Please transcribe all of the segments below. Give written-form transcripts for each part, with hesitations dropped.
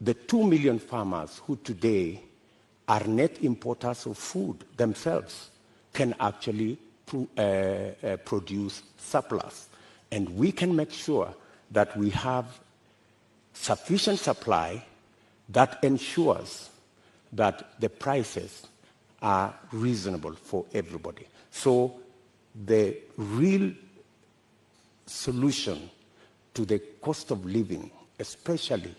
the 2 million farmers who today are net importers of food themselves can actually produce surplus. And we can make sure that we have sufficient supply that ensures that the prices are reasonable for everybody. So the real solution to the cost of living, especially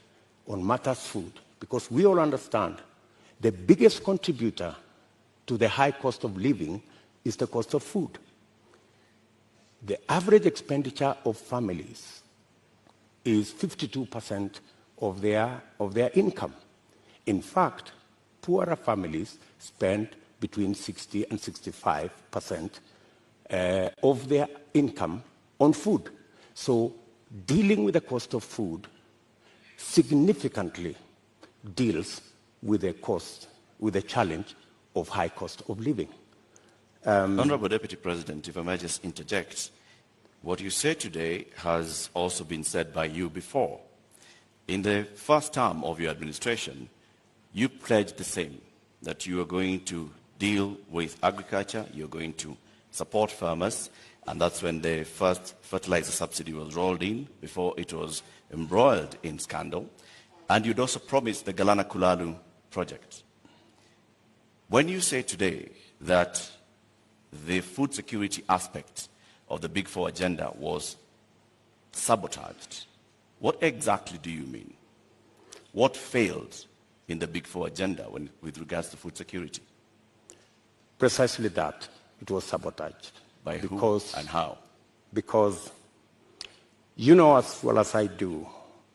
on matters food, because we all understand the biggest contributor to the high cost of living is the cost of food. The average expenditure of families is 52% of their income. In fact, poorer families spend between 60 and 65% of their income on food. So dealing with the cost of food significantly deals with the challenge of high cost of living. Honorable Deputy President, if I may just interject, what you say today has also been said by you before. In the first term of your administration, you pledged the same, that you are going to deal with agriculture, you're going to support farmers, and that's when the first fertilizer subsidy was rolled in before it was embroiled in scandal. And you'd also promised the Galana Kulalu project. When you say today that the food security aspect of the Big Four agenda was sabotaged, what exactly do you mean? What failed in the Big Four agenda with regards to food security? Precisely that. It was sabotaged. By who and how? Because you know as well as I do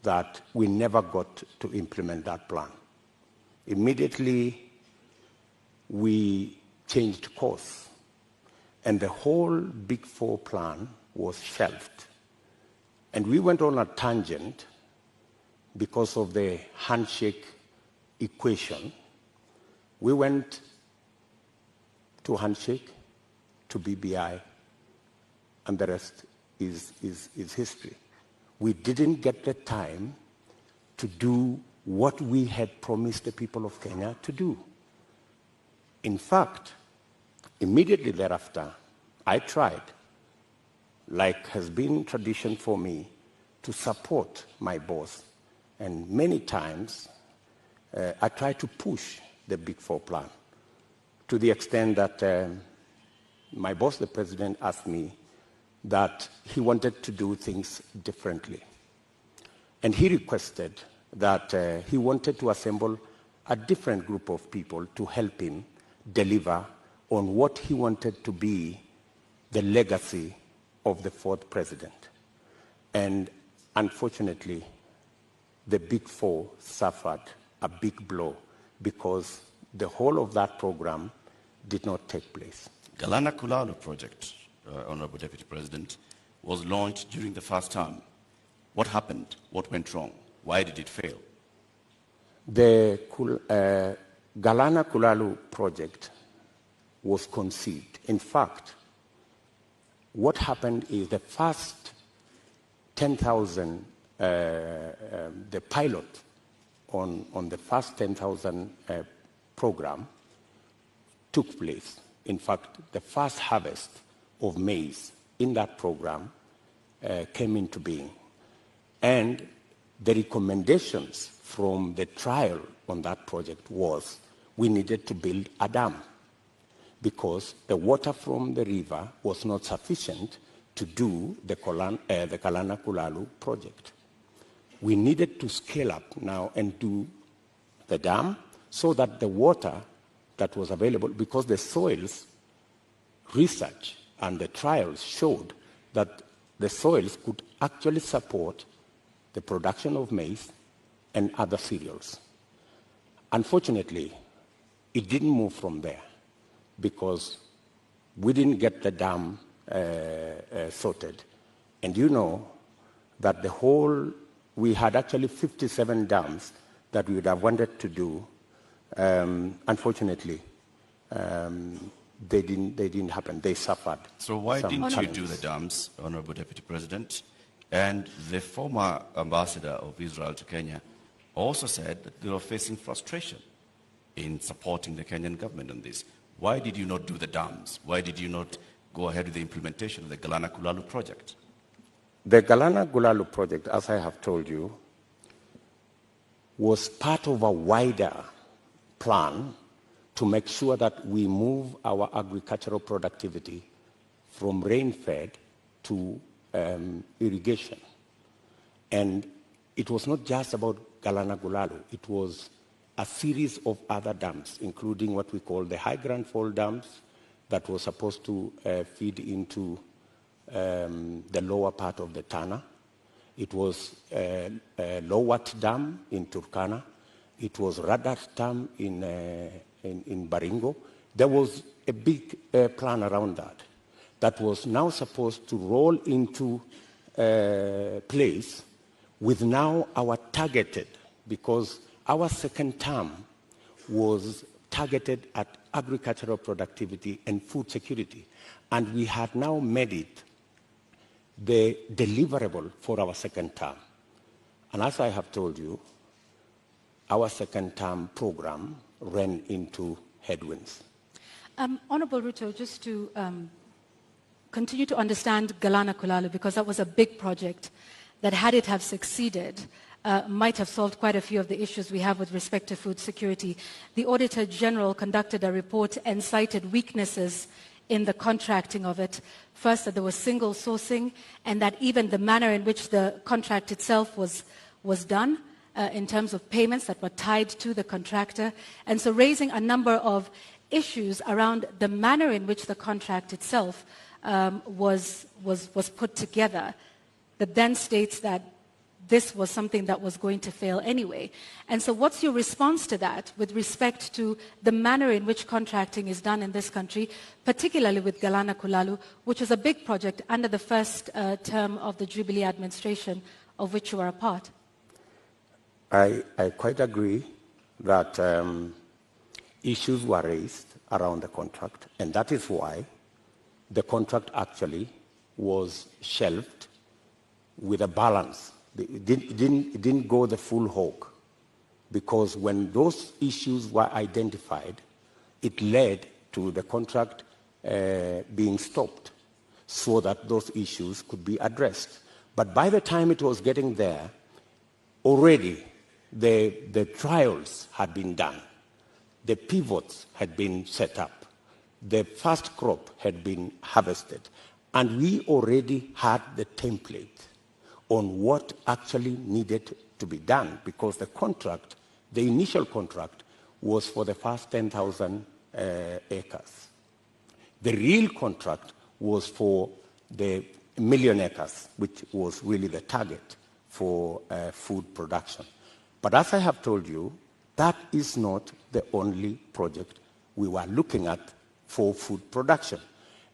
that we never got to implement that plan. Immediately, we changed course, and the whole Big Four plan was shelved. And we went on a tangent because of the handshake equation. We went to handshake, to BBI, and the rest is history. We didn't get the time to do what we had promised the people of Kenya to do. In fact, immediately thereafter, I tried, like has been tradition for me, to support my boss. And many times, I tried to push the Big Four plan to the extent that my boss, the president, asked me that he wanted to do things differently. And he requested that he wanted to assemble a different group of people to help him deliver on what he wanted to be the legacy of the fourth president. And unfortunately, the Big Four suffered a big blow because the whole of that program did not take place. Galana Kulalu project, Honorable Deputy President, was launched during the first term. What happened? What went wrong? Why did it fail? The Galana Kulalu project was conceived. In fact, what happened is the first 10,000, the pilot on the first 10,000 program took place. In fact, the first harvest of maize in that program came into being. And the recommendations from the trial on that project was we needed to build a dam because the water from the river was not sufficient to do the Galana Kulalu project. We needed to scale up now and do the dam so that the water that was available, because the soils research and the trials showed that the soils could actually support the production of maize and other cereals. Unfortunately, it didn't move from there because we didn't get the dam sorted. And you know that we had actually 57 dams that we would have wanted to do. Unfortunately, they didn't happen. They suffered. So why didn't you do the dams, Honorable Deputy President? And the former ambassador of Israel to Kenya also said that they were facing frustration in supporting the Kenyan government on this. Why did you not do the dams? Why did you not go ahead with the implementation of the Galana Kulalu project? The Galana Kulalu project, as I have told you, was part of a wider plan to make sure that we move our agricultural productivity from rain-fed to irrigation. And it was not just about Galana Kulalu. It was a series of other dams, including what we call the high Grand Fall dams that was supposed to feed into the lower part of the Tana. It was Lowat Dam in Turkana. It was Radat Dam in Baringo. There was a big plan around that was now supposed to roll into place with now our targeted, because our second term was targeted at agricultural productivity and food security. And we had now made it the deliverable for our second term. And as I have told you, our second term program ran into headwinds. Honorable Ruto, just to continue to understand Galana Kulalu, because that was a big project that, had it have succeeded, might have solved quite a few of the issues we have with respect to food security. The Auditor General conducted a report and cited weaknesses in the contracting of it. First, that there was single sourcing, and that even the manner in which the contract itself was done, in terms of payments that were tied to the contractor. And so raising a number of issues around the manner in which the contract itself was put together, that then states that this was something that was going to fail anyway. And so what's your response to that with respect to the manner in which contracting is done in this country, particularly with Galana Kulalu, which is a big project under the first term of the Jubilee administration, of which you are a part? I quite agree that issues were raised around the contract, and that is why the contract actually was shelved with a balance. It didn't go the full hog, because when those issues were identified, it led to the contract being stopped so that those issues could be addressed. But by the time it was getting there, already the trials had been done, the pivots had been set up, the first crop had been harvested, and we already had the template on what actually needed to be done, because the contract, the initial contract, was for the first 10,000 acres. The real contract was for the million acres, which was really the target for food production. But as I have told you, that is not the only project we were looking at for food production.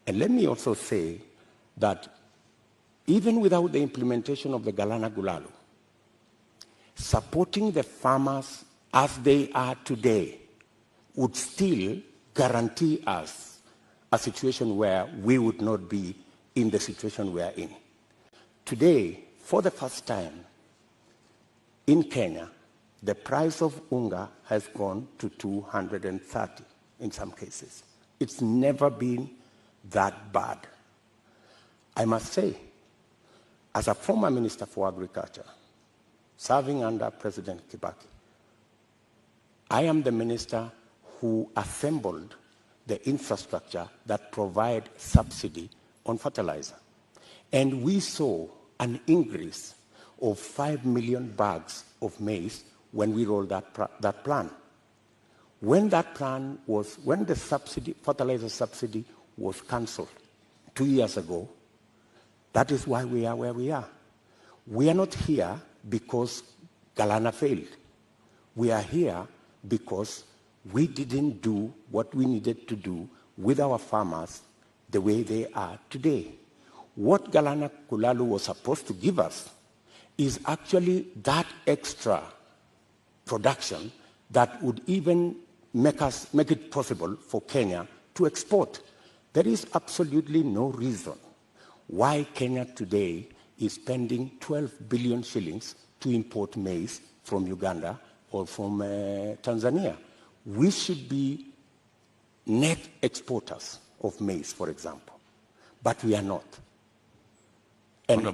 And let me also say that even without the implementation of the Galana Kulalu, supporting the farmers as they are today would still guarantee us a situation where we would not be in the situation we are in. Today, for the first time in Kenya, the price of unga has gone to 230 in some cases. It's never been that bad. I must say, as a former Minister for Agriculture, serving under President Kibaki, I am the minister who assembled the infrastructure that provide subsidy on fertilizer. And we saw an increase of 5 million bags of maize when we rolled that plan. When the fertilizer subsidy was cancelled 2 years ago, that is why we are where we are. We are not here because Galana failed. We are here because we didn't do what we needed to do with our farmers the way they are today. What Galana Kulalu was supposed to give us is actually that extra production that would even make it possible for Kenya to export. There is absolutely no reason why Kenya today is spending 12 billion shillings to import maize from Uganda or from Tanzania. We should be net exporters of maize, for example, but we are not. And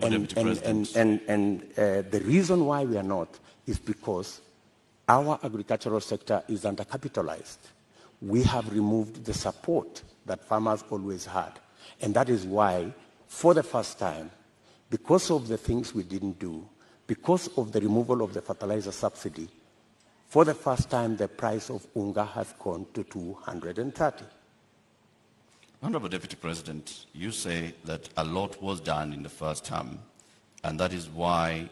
the reason why we are not is because our agricultural sector is undercapitalized. We have removed the support that farmers always had. And that is why, for the first time, because of the things we didn't do, because of the removal of the fertilizer subsidy, for the first time, the price of unga has gone to 230. Honorable Deputy President, you say that a lot was done in the first term, and that is why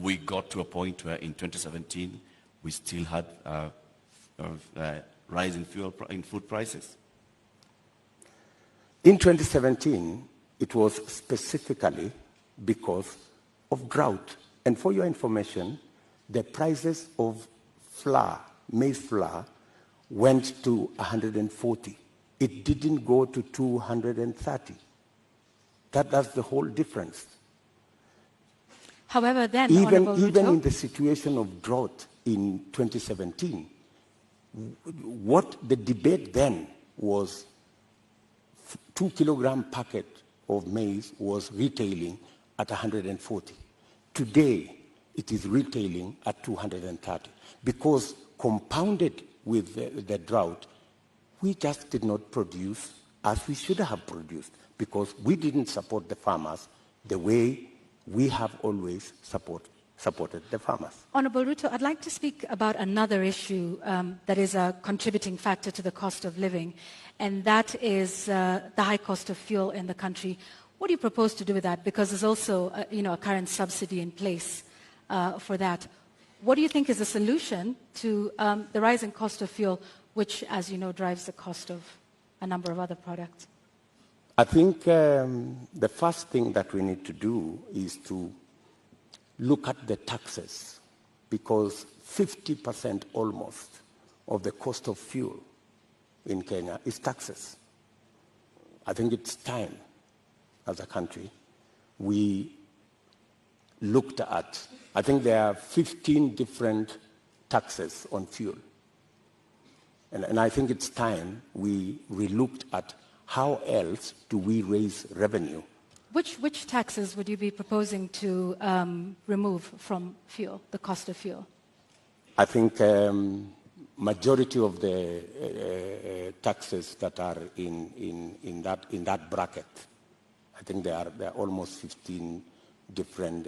we got to a point where in 2017 we still had rise in food prices. In 2017, it was specifically because of drought. And for your information, the prices of flour, maize flour, went to 140. It didn't go to 230. That's the whole difference. However, then, even in the situation of drought in 2017, what the debate then was, 2 kilogram packet of maize was retailing at 140. Today, it is retailing at 230 because compounded with the drought, we just did not produce as we should have produced because we didn't support the farmers the way we have always supported the farmers. Honorable Ruto, I'd like to speak about another issue that is a contributing factor to the cost of living, and that is the high cost of fuel in the country. What do you propose to do with that? Because there's also a current subsidy in place for that. What do you think is the solution to the rising cost of fuel, which, as you know, drives the cost of a number of other products? I think the first thing that we need to do is to look at the taxes, because 50% almost of the cost of fuel in Kenya is taxes. I think it's time, as a country, we looked at, I think there are 15 different taxes on fuel. And I think it's time we relooked at how else do we raise revenue. Which taxes would you be proposing to remove from fuel, the cost of fuel? I think majority of the taxes that are in that bracket, I think there are almost 15 different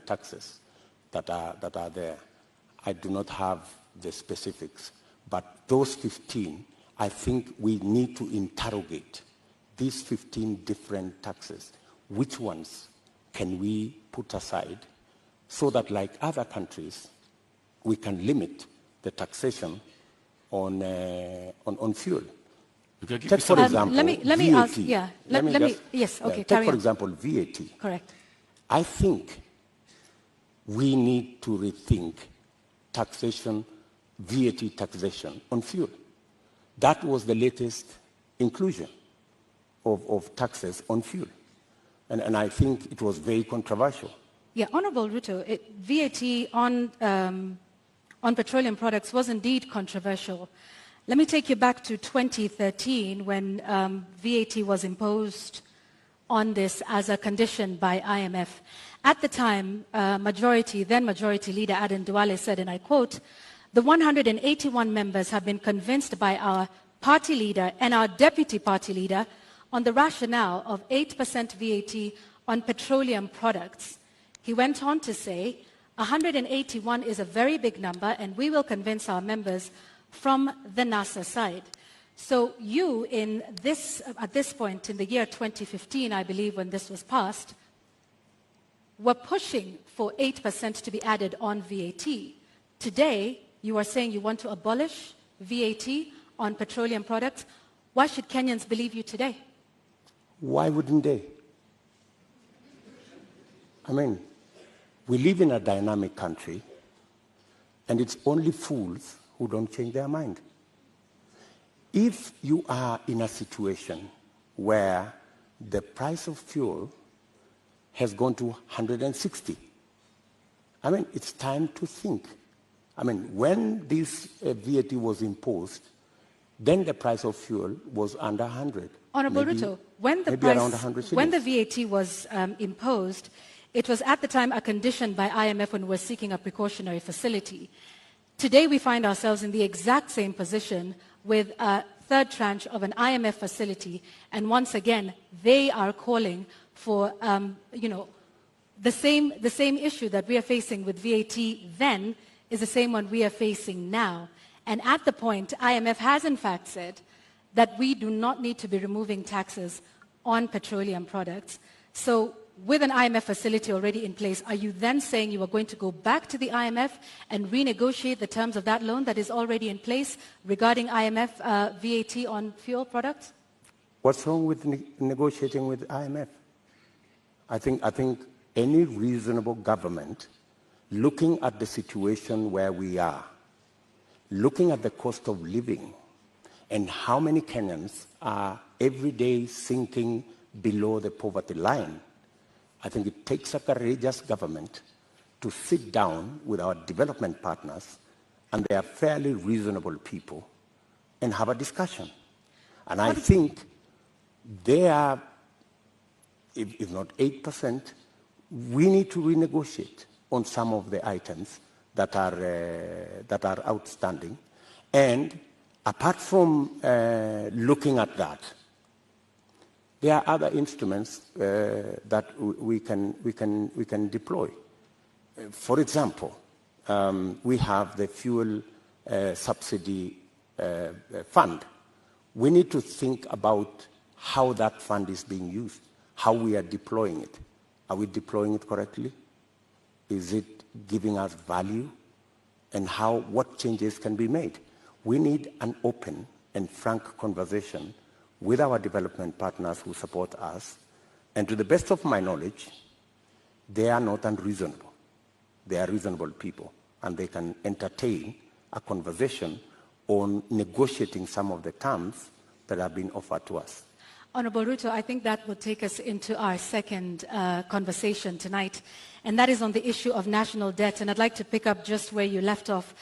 taxes that are there. I do not have the specifics, but those 15, I think we need to interrogate these 15 different taxes. Which ones can we put aside so that, like other countries, we can limit the taxation on fuel? Take, for example, let me VAT. ask, yeah. Yes, okay, take, for example, VAT. Correct. I think we need to rethink taxation, VAT taxation on fuel. That was the latest inclusion of taxes on fuel. And I think it was very controversial. Yeah, Honorable Ruto, VAT on petroleum products was indeed controversial. Let me take you back to 2013 when VAT was imposed on this as a condition by IMF. At the time, then Majority Leader Aden Duale said, and I quote, "The 181 members have been convinced by our party leader and our deputy party leader on the rationale of 8% VAT on petroleum products." He went on to say, 181 is a very big number and we will convince our members from the NASA side. So you, at this point in the year 2015, I believe, when this was passed, were pushing for 8% to be added on VAT. Today, you are saying you want to abolish VAT on petroleum products. Why should Kenyans believe you today? Why wouldn't they? I mean, we live in a dynamic country, and it's only fools who don't change their mind. If you are in a situation where the price of fuel has gone to 160, I mean, it's time to think. I mean, when this VAT was imposed, then the price of fuel was under 100. Honorable Ruto, when the around 100 shillings. when the VAT was imposed, it was at the time a condition by IMF when we were seeking a precautionary facility. Today we find ourselves in the exact same position with a third tranche of an IMF facility, and once again they are calling for the same issue that we are facing with VAT then is the same one we are facing now. And at the point, IMF has in fact said that we do not need to be removing taxes on petroleum products. So with an IMF facility already in place, are you then saying you are going to go back to the IMF and renegotiate the terms of that loan that is already in place regarding IMF VAT on fuel products? What's wrong with negotiating with IMF? I think any reasonable government, looking at the situation where we are, looking at the cost of living, and how many Kenyans are every day sinking below the poverty line, I think it takes a courageous government to sit down with our development partners, and they are fairly reasonable people, and have a discussion. And I think they are, if not 8%, we need to renegotiate on some of the items that are outstanding. And apart from looking at that, there are other instruments that we can deploy. For example, we have the fuel subsidy fund. We need to think about how that fund is being used, how we are deploying it. Are we deploying it correctly? Is it giving us value? And what changes can be made? We need an open and frank conversation with our development partners who support us. And to the best of my knowledge, they are not unreasonable. They are reasonable people, and they can entertain a conversation on negotiating some of the terms that have been offered to us. Honorable Ruto, I think that will take us into our second conversation tonight, and that is on the issue of national debt. And I'd like to pick up just where you left off.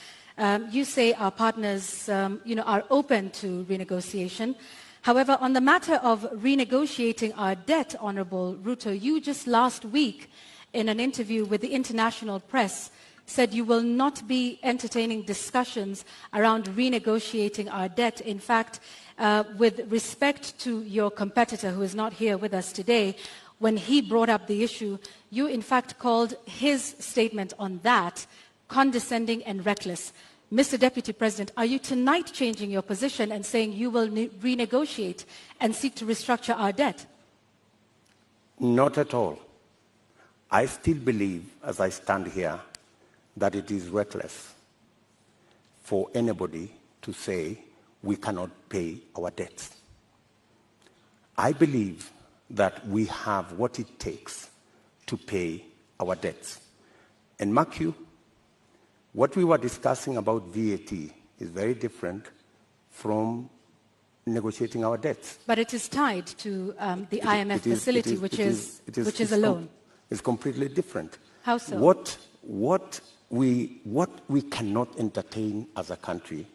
You say our partners are open to renegotiation. However, on the matter of renegotiating our debt, Honorable Ruto, you just last week in an interview with the international press said you will not be entertaining discussions around renegotiating our debt. In fact, with respect to your competitor who is not here with us today, when he brought up the issue, you in fact called his statement on that condescending and reckless. Mr. Deputy President, are you tonight changing your position and saying you will renegotiate and seek to restructure our debt? Not at all. I still believe, as I stand here, that it is reckless for anybody to say we cannot pay our debts. I believe that we have what it takes to pay our debts. And mark you, what we were discussing about VAT is very different from negotiating our debts. But it is tied to the IMF facility, which is a loan. It's completely different. How so? What we cannot entertain as a country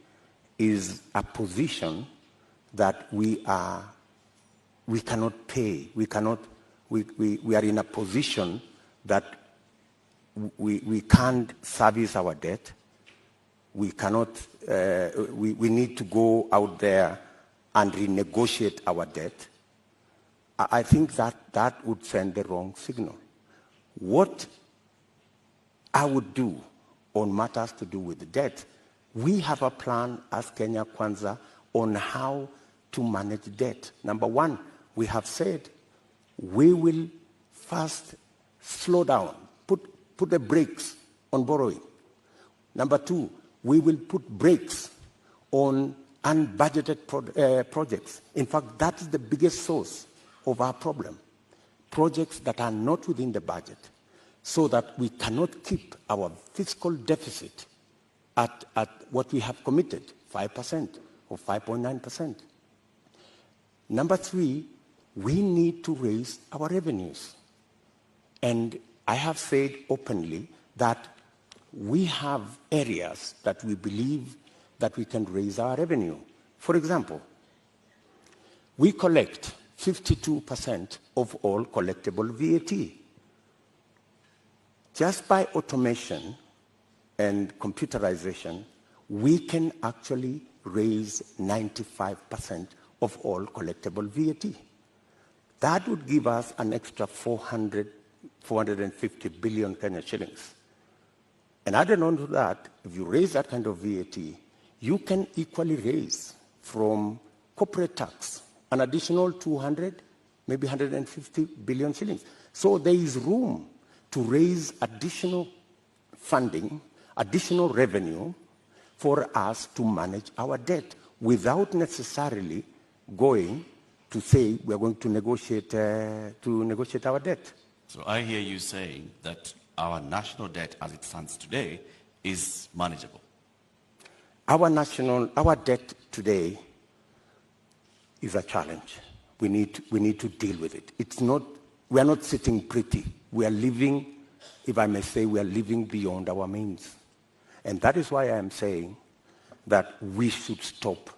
is a position that we cannot pay. We are in a position that we can't service our debt. We cannot. We need to go out there and renegotiate our debt. I think that would send the wrong signal. What I would do on matters to do with the debt, we have a plan as Kenya Kwanza on how to manage debt. Number one, we have said we will first slow down, put the brakes on borrowing. Number two, we will put brakes on unbudgeted projects. In fact, that is the biggest source of our problem. Projects that are not within the budget, so that we cannot keep our fiscal deficit at what we have committed, 5% or 5.9%. Number three, we need to raise our revenues. And I have said openly that we have areas that we believe that we can raise our revenue. For example, we collect 52% of all collectible VAT. Just by automation and computerization, we can actually raise 95% of all collectible VAT. That would give us an extra 450 billion Kenya shillings. And added on to that, if you raise that kind of VAT, you can equally raise from corporate tax an additional 200, maybe 150 billion shillings. So there is room to raise additional funding, additional revenue for us to manage our debt without necessarily going to say we're going to negotiate our debt. So I hear you saying that our national debt as it stands today is manageable. Our debt today is a challenge. We need to deal with it. We are not sitting pretty. We are living, if I may say, we are living beyond our means. And that is why I am saying that we should stop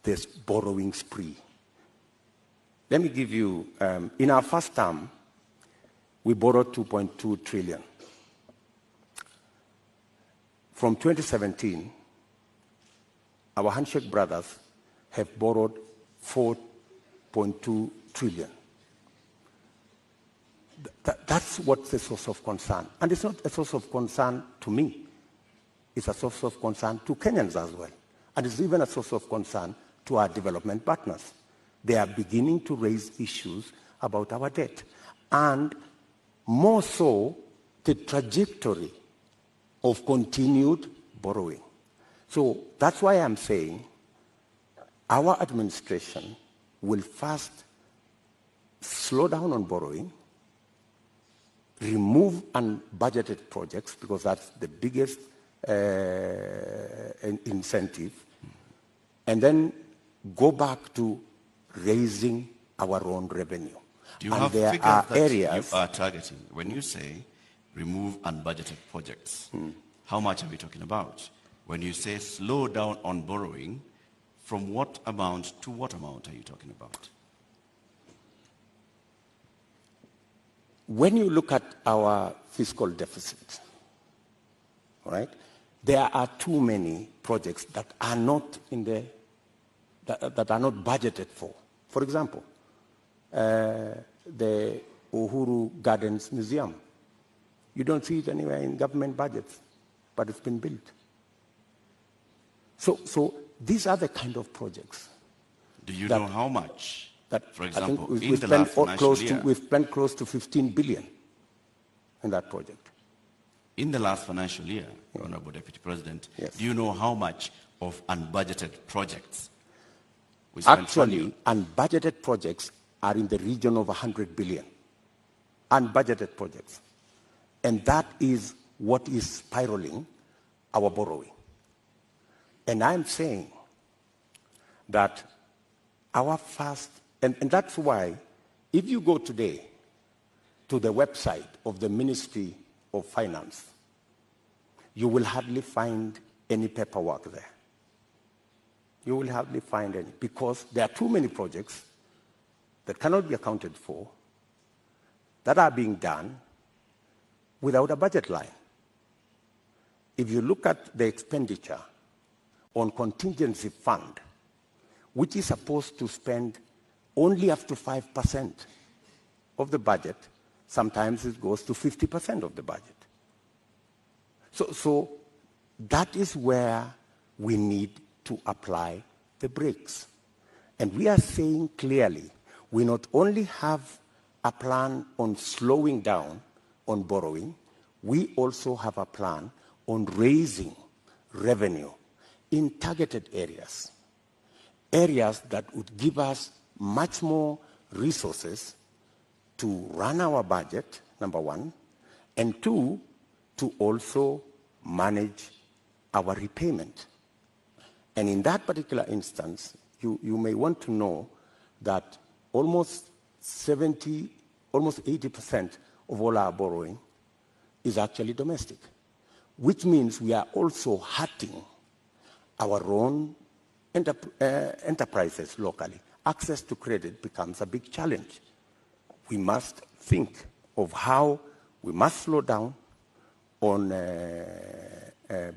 this borrowing spree. Let me give you, in our first term, we borrowed 2.2 trillion. From 2017, our handshake brothers have borrowed 4.2 trillion. That's what's the source of concern. And it's not a source of concern to me. It's a source of concern to Kenyans as well. And it's even a source of concern to our development partners. They are beginning to raise issues about our debt. And more so, the trajectory of continued borrowing. So that's why I'm saying our administration will first slow down on borrowing, remove unbudgeted projects, because that's the biggest incentive, and then go back to raising our own revenue. Do you and have there figures are that areas you are targeting? When you say remove unbudgeted projects, how much are we talking about? When you say slow down on borrowing, from what amount to what amount are you talking about? When you look at our fiscal deficit, right, there are too many projects that are not that are not budgeted for. For example, the Uhuru Gardens Museum. You don't see it anywhere in government budgets, but it's been built. So these are the kind of projects. Do you know how much? That, for example, I think in the last financial year, we've spent close to 15 billion in that project. In the last financial year, Honorable Deputy President, yes. Do you know how much of unbudgeted projects we spent? Actually, unbudgeted projects are in the region of 100 billion. Unbudgeted projects. And that is what is spiraling our borrowing. And I'm saying that our first, and that's why, if you go today to the website of the Ministry of Finance, you will hardly find any paperwork there. You will hardly find any, because there are too many projects that cannot be accounted for that are being done without a budget line. If you look at the expenditure on contingency fund, which is supposed to spend only up to 5% of the budget, sometimes it goes to 50% of the budget. So that is where we need to apply the brakes. And we are saying clearly, we not only have a plan on slowing down on borrowing, we also have a plan on raising revenue in targeted areas. Areas that would give us much more resources to run our budget, number one, and two, to also manage our repayment. And in that particular instance, you may want to know that almost 80% of all our borrowing is actually domestic, which means we are also hurting our own enterprises locally. Access to credit becomes a big challenge. We must think of how we must slow down on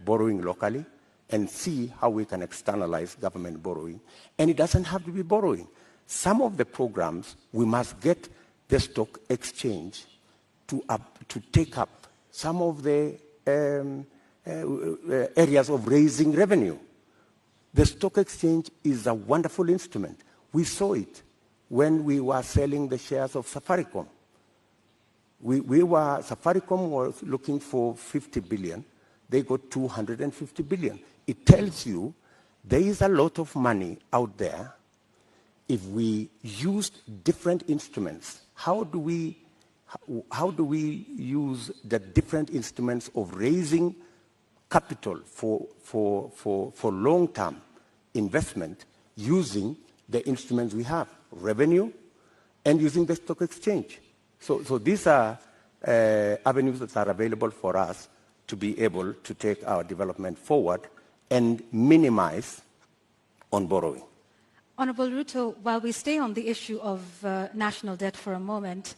borrowing locally and see how we can externalize government borrowing. And it doesn't have to be borrowing. Some of the programs, we must get the stock exchange to take up some of the areas of raising revenue. The stock exchange is a wonderful instrument. We saw it when we were selling the shares of Safaricom. Safaricom was looking for 50 billion. They got 250 billion. It tells you there is a lot of money out there. If we used different instruments, how do we use the different instruments of raising capital for long-term investment using the instruments we have, revenue, and using the stock exchange? So these are avenues that are available for us to be able to take our development forward and minimize on borrowing. Honorable Ruto, while we stay on the issue of national debt for a moment,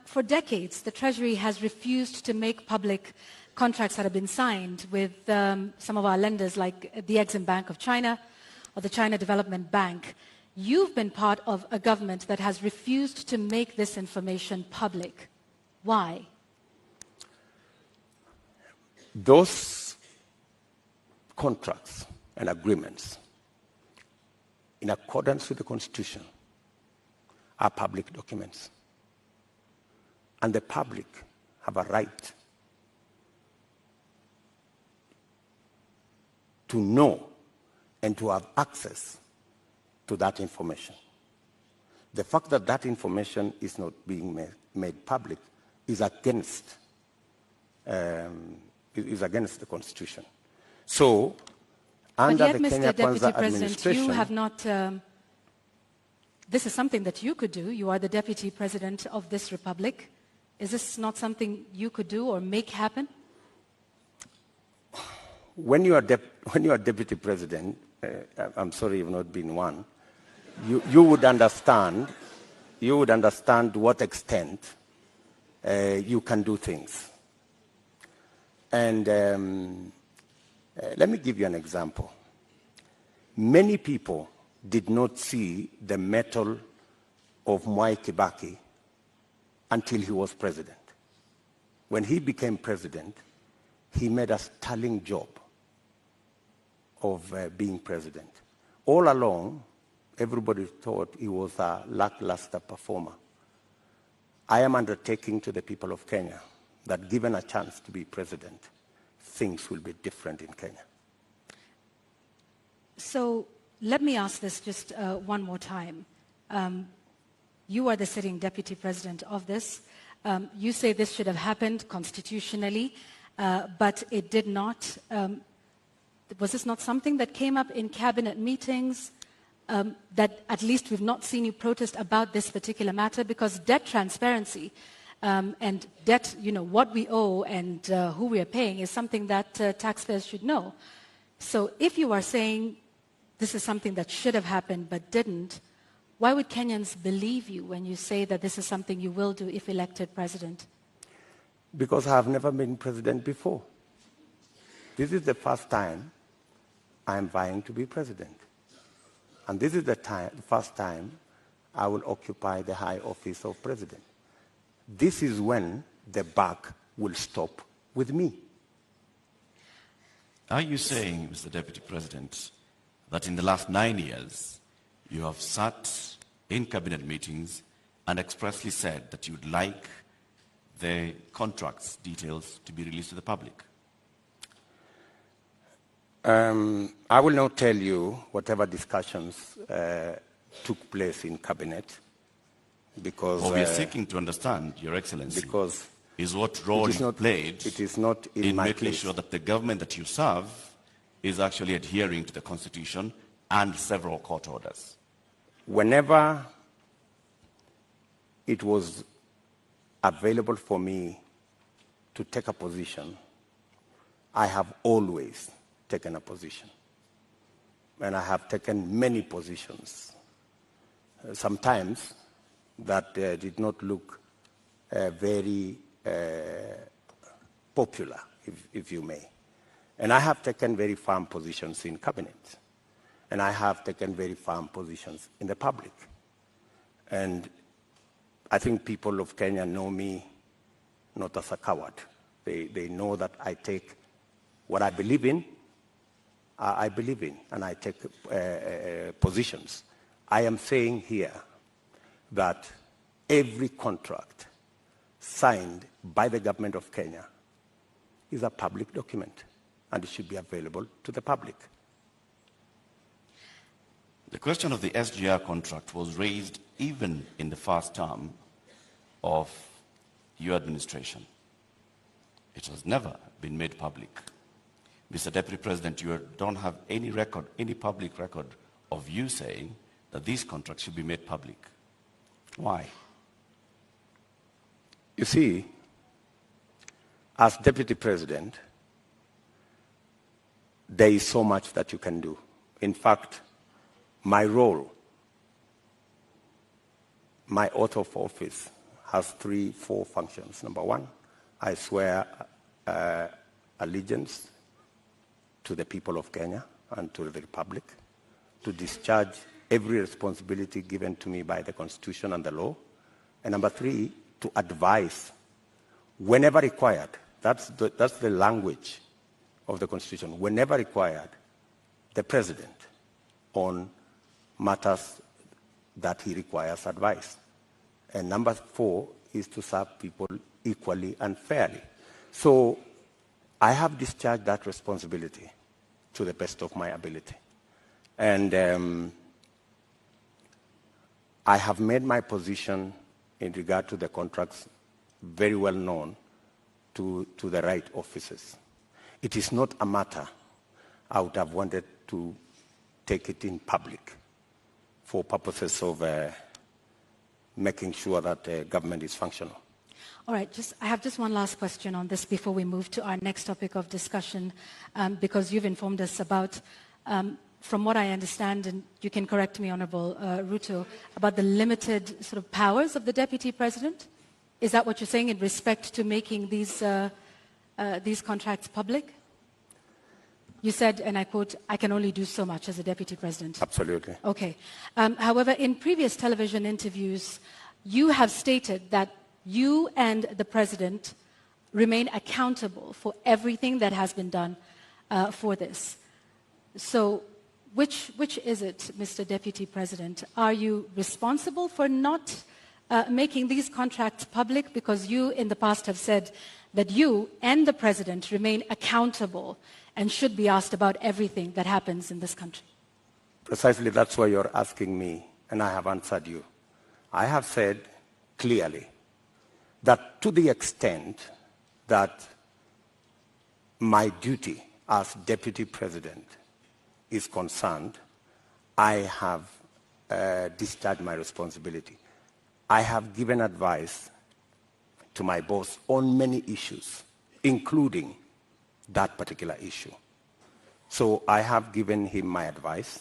for decades the Treasury has refused to make public contracts that have been signed with some of our lenders like the Exim Bank of China or the China Development Bank. You've been part of a government that has refused to make this information public. Why? Those contracts and agreements, in accordance with the Constitution, are public documents. And the public have a right to know and to have access to that information. The fact that that information is not being made public is against the Constitution. So, under but yet, the Kenya Mr. Deputy Kwanza President, administration, you have not. This is something that you could do. You are the Deputy President of this republic. Is this not something you could do or make happen? When you are Deputy President, I'm sorry you've not been one, you would understand to what extent you can do things. And let me give you an example. Many people did not see the mettle of Mwai Kibaki until he was president. When he became president, he made a sterling job of being president. All along, everybody thought he was a lackluster performer. I am undertaking to the people of Kenya that given a chance to be president, things will be different in Kenya. So let me ask this just one more time. You are the sitting deputy president of this. You say this should have happened constitutionally, but it did not. Was this not something that came up in cabinet meetings that at least we've not seen you protest about this particular matter? Because debt transparency and debt, what we owe and who we are paying is something that taxpayers should know. So if you are saying this is something that should have happened but didn't, why would Kenyans believe you when you say that this is something you will do if elected president? Because I have never been president before. This is the first time I am vying to be president. And this is the first time I will occupy the high office of president. This is when the buck will stop with me. Are you saying, Mr. Deputy President, that in the last 9 years, you have sat in cabinet meetings and expressly said that you'd like the contracts details to be released to the public? I will not tell you whatever discussions took place in cabinet because... Well, we are seeking to understand, Your Excellency, because is what role you played it is not in making case. sure that the government that you serve is actually adhering to the Constitution and several court orders. Whenever it was available for me to take a position, I have always taken a position. And I have taken many positions. Sometimes that did not look very popular, if you may. And I have taken very firm positions in cabinet. And I have taken very firm positions in the public. And I think people of Kenya know me not as a coward. They know that I take what I believe in, and I take positions. I am saying here that every contract signed by the government of Kenya is a public document, and it should be available to the public. The question of the SGR contract was raised even in the first term of your administration. It has never been made public. Mr. Deputy President, you don't have any record, any public record of you saying that these contracts should be made public. Why? You see, as Deputy President, there is so much that you can do. In fact, my role, my oath of office has 4 functions. Number 1, I swear allegiance to the people of Kenya and to the Republic, to discharge every responsibility given to me by the Constitution and the law. And number 3, to advise whenever required. That's the language of the Constitution. Whenever required, the President on matters that he requires advice. And number 4 is to serve people equally and fairly. So I have discharged that responsibility to the best of my ability. And I have made my position in regard to the contracts very well known to the right officers. It is not a matter I would have wanted to take it in public for purposes of making sure that government is functional. All right, I have just one last question on this before we move to our next topic of discussion, because you've informed us about, from what I understand, and you can correct me, Honorable Ruto, about the limited sort of powers of the Deputy President. Is that what you're saying in respect to making these contracts public? You said, and I quote, "I can only do so much as a Deputy President." Absolutely. Okay. However, in previous television interviews, you have stated that you and the President remain accountable for everything that has been done for this. So which is it, Mr. Deputy President? Are you responsible for not making these contracts public? Because you in the past have said that you and the President remain accountable and should be asked about everything that happens in this country. Precisely, that's why you're asking me, and I have answered you. I have said clearly that to the extent that my duty as Deputy President is concerned, I have discharged my responsibility. I have given advice to my boss on many issues, including that particular issue. So I have given him my advice,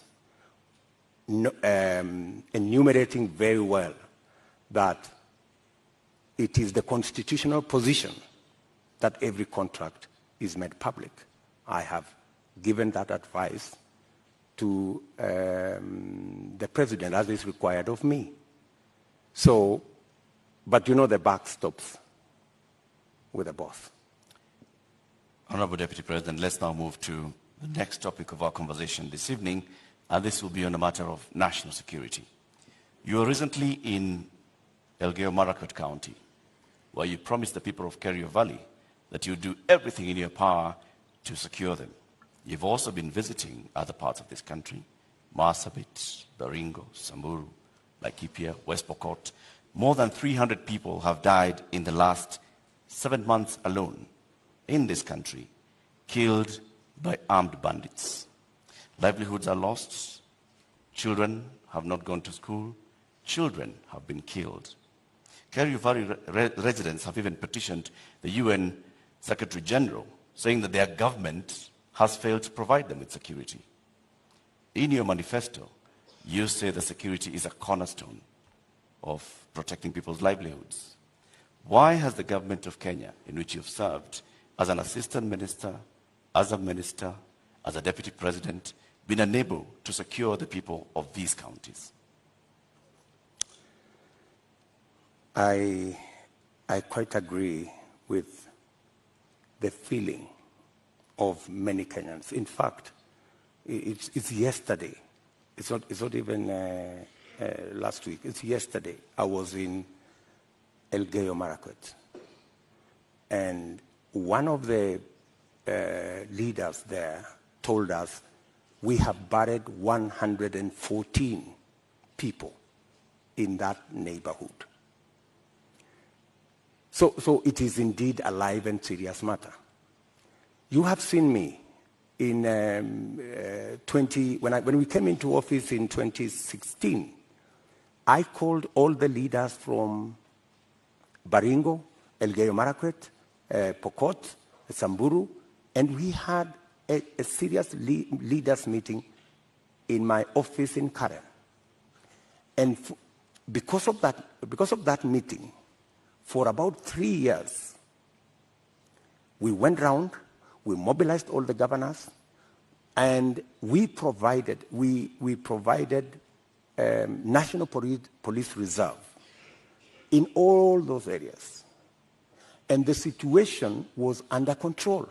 enumerating very well that it is the constitutional position that every contract is made public. I have given that advice to the President as is required of me. So, but you know the buck stops with the boss. Honorable Deputy President, let's now move to the next topic of our conversation this evening, and this will be on a matter of national security. You were recently in Elgeyo-Marakwet County, where you promised the people of Kerio Valley that you do everything in your power to secure them. You've also been visiting other parts of this country, Marsabit, Baringo, Samburu, Laikipia, West Pokot. More than 300 people have died in the last 7 months alone in this country, killed by armed bandits. Livelihoods are lost. Children have not gone to school. Children have been killed. Kerio Valley residents have even petitioned the UN Secretary General, saying that their government has failed to provide them with security. In your manifesto, you say that security is a cornerstone of protecting people's livelihoods. Why has the government of Kenya, in which you've served as an assistant minister, as a minister, as a deputy president, been unable to secure the people of these counties? I quite agree with the feeling of many Kenyans. In fact, it's yesterday. It's not even last week. It's yesterday. I was in Elgeyo Marakwet, and one of the leaders there told us we have buried 114 people in that neighborhood. So it is indeed a live and serious matter. You have seen me in when we came into office in 2016. I called all the leaders from Baringo, Elgeyo Marakwet, Pokot, Samburu, and we had a serious leaders meeting in my office in Karen. And because of that meeting, for about 3 years, we went round, we mobilized all the governors, and we provided National Police Reserve in all those areas. And the situation was under control.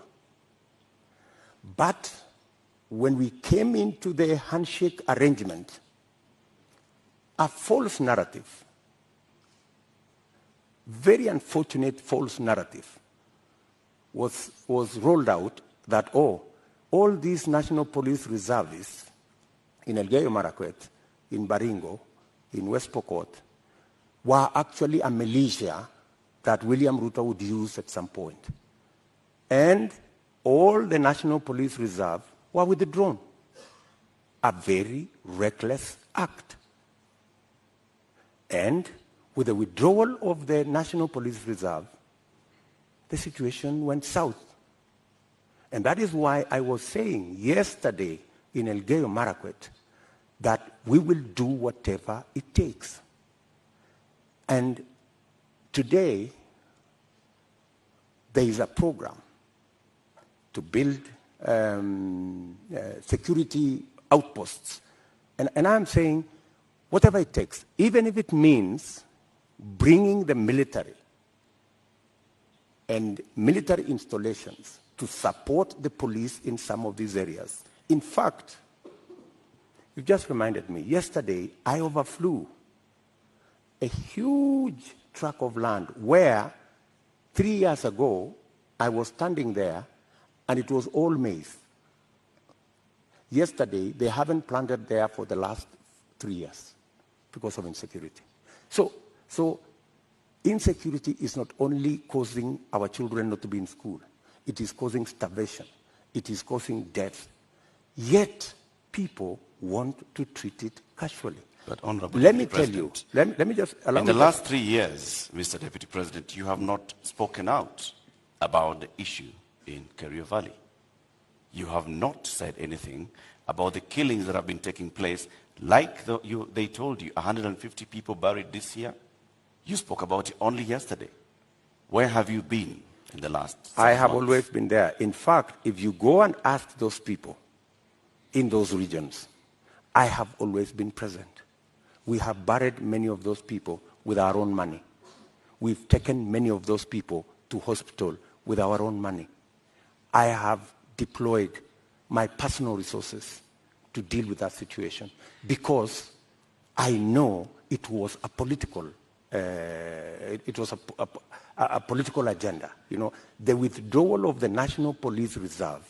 But when we came into the handshake arrangement, a false narrative, very unfortunate false narrative, was rolled out that, all these National Police reservists in Elgeyo Marakwet, in Baringo, in West Pokot, were actually a militia that William Ruto would use at some point. And all the National Police Reserve were withdrawn. A very reckless act. And with the withdrawal of the National Police Reserve, the situation went south. And that is why I was saying yesterday in Elgeyo Marakwet that we will do whatever it takes. And today, there is a program to build security outposts. And I'm saying, whatever it takes, even if it means bringing the military and military installations to support the police in some of these areas. In fact, you just reminded me, yesterday I overflew a huge tract of land where 3 years ago I was standing there and it was all maize. Yesterday, they haven't planted there for the last 3 years because of insecurity. So insecurity is not only causing our children not to be in school, it is causing starvation, it is causing death. Yet, people want to treat it casually. But Honorable Let me Deputy tell you, President, let me just allow in me the last 3 years, Mr. Deputy President, you have not spoken out about the issue in Kerio Valley. You have not said anything about the killings that have been taking place, like they told you, 150 people buried this year. You spoke about it only yesterday. Where have you been in the last 6 months? I have always been there. In fact, if you go and ask those people in those regions, I have always been present. We have buried many of those people with our own money. We've taken many of those people to hospital with our own money. I have deployed my personal resources to deal with that situation because I know it was a political political agenda. You know, the withdrawal of the National Police Reserve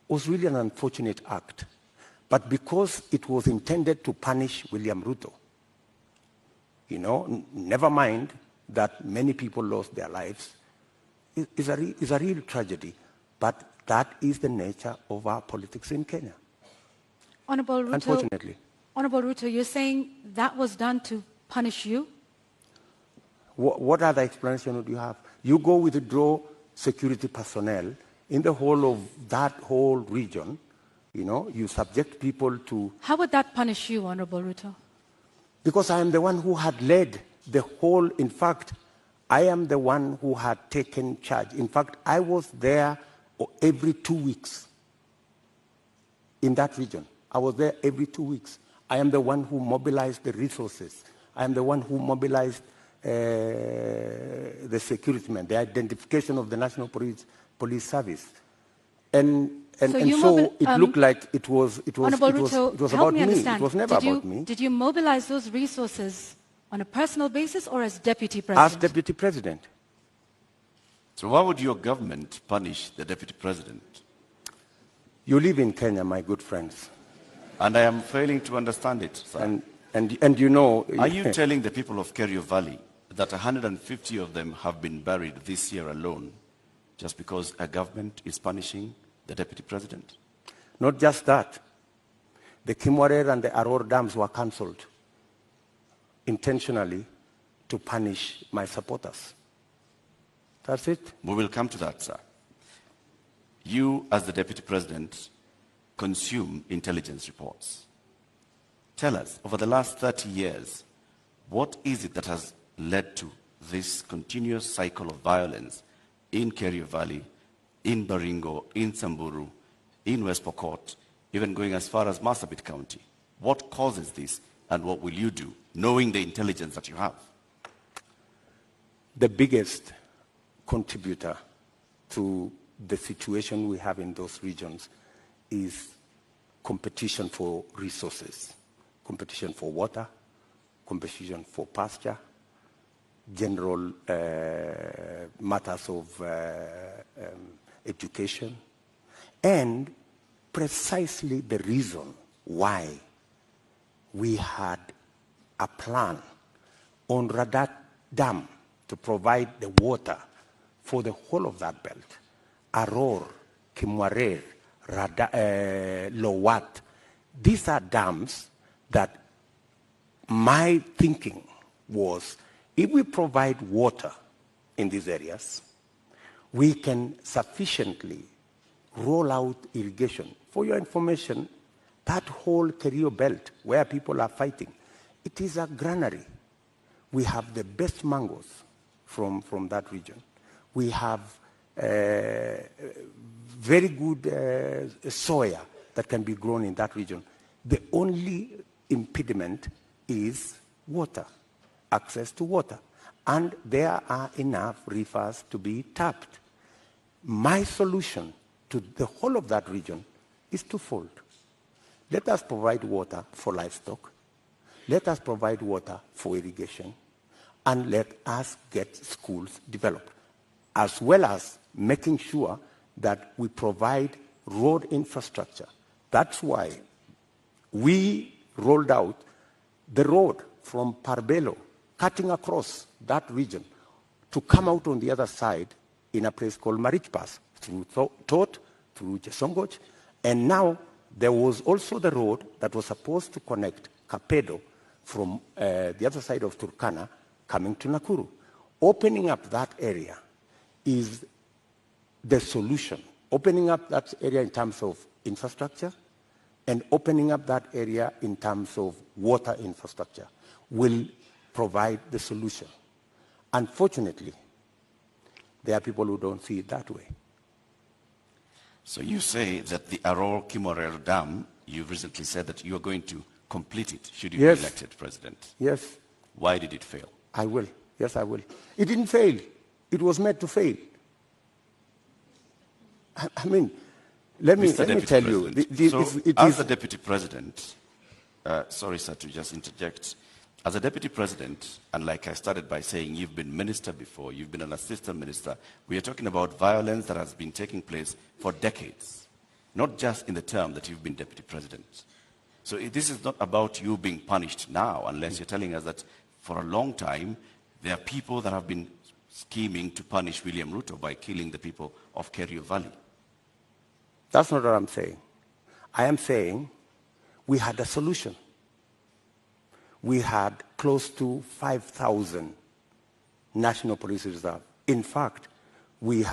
was really an unfortunate act. But because it was intended to punish William Ruto, you know, never mind that many people lost their lives, it's a real tragedy. But that is the nature of our politics in Kenya. Honorable Ruto, unfortunately. Honorable Ruto, you're saying that was done to punish you? What other explanation would you have? You go withdraw security personnel in the whole of that whole region. You know, you subject people to... How would that punish you, Honorable Ruto? Because I am the one who had led the whole, in fact, I am the one who had taken charge. In fact, I was there every 2 weeks in that region. I was there every 2 weeks. I am the one who mobilized the resources. I am the one who mobilized the security men, the identification of the National Police Service. And so it looked like it was about me. It was never about me. Did you mobilize those resources on a personal basis or as Deputy President? As Deputy President. So why would your government punish the Deputy President? You live in Kenya, my good friends. And I am failing to understand it, sir. And you know... Are you telling the people of Kerio Valley that 150 of them have been buried this year alone just because a government is punishing the Deputy President? Not just that. The Kimwarer and the Aror dams were cancelled intentionally to punish my supporters. That's it. We will come to that, sir. You, as the Deputy President, consume intelligence reports. Tell us, over the last 30 years, what is it that has led to this continuous cycle of violence in Kerio Valley, in Baringo, in Samburu, in West Pokot, even going as far as Marsabit County? What causes this, and what will you do, knowing the intelligence that you have? The biggest contributor to the situation we have in those regions is competition for resources, competition for water, competition for pasture, general matters of education, and precisely the reason why we had a plan on Radat Dam to provide the water for the whole of that belt. Aror, Kimwarer, Lowat. These are dams that my thinking was, if we provide water in these areas, we can sufficiently roll out irrigation. For your information, that whole Kerio belt where people are fighting, it is a granary. We have the best mangoes from that region. We have very good soya that can be grown in that region. The only impediment is water, access to water. And there are enough rivers to be tapped. My solution to the whole of that region is twofold. Let us provide water for livestock. Let us provide water for irrigation. And let us get schools developed, as well as making sure that we provide road infrastructure. That's why we rolled out the road from Parbelo, cutting across that region, to come out on the other side in a place called Marich Pass, through Tot, through Chesongoch. And now there was also the road that was supposed to connect Kapedo from the other side of Turkana coming to Nakuru. Opening up that area is the solution. Opening up that area in terms of infrastructure and opening up that area in terms of water infrastructure will provide the solution. Unfortunately, there are people who don't see it that way. So you say that the Aror Kimorer Dam, you recently said that you are going to complete it should you be elected president. Yes. Why did it fail? I will. Yes, I will. It didn't fail. It was meant to fail. I mean, let me tell you. As the Deputy President, sorry, sir, to just interject. As a Deputy President, and like I started by saying, you've been minister before, you've been an assistant minister. We are talking about violence that has been taking place for decades, not just in the term that you've been Deputy President. So this is not about you being punished now, unless you're telling us that for a long time, there are people that have been scheming to punish William Ruto by killing the people of Kerio Valley. That's not what I'm saying. I am saying we had a solution. We had close to 5,000 National Police Reserve. In fact, we'd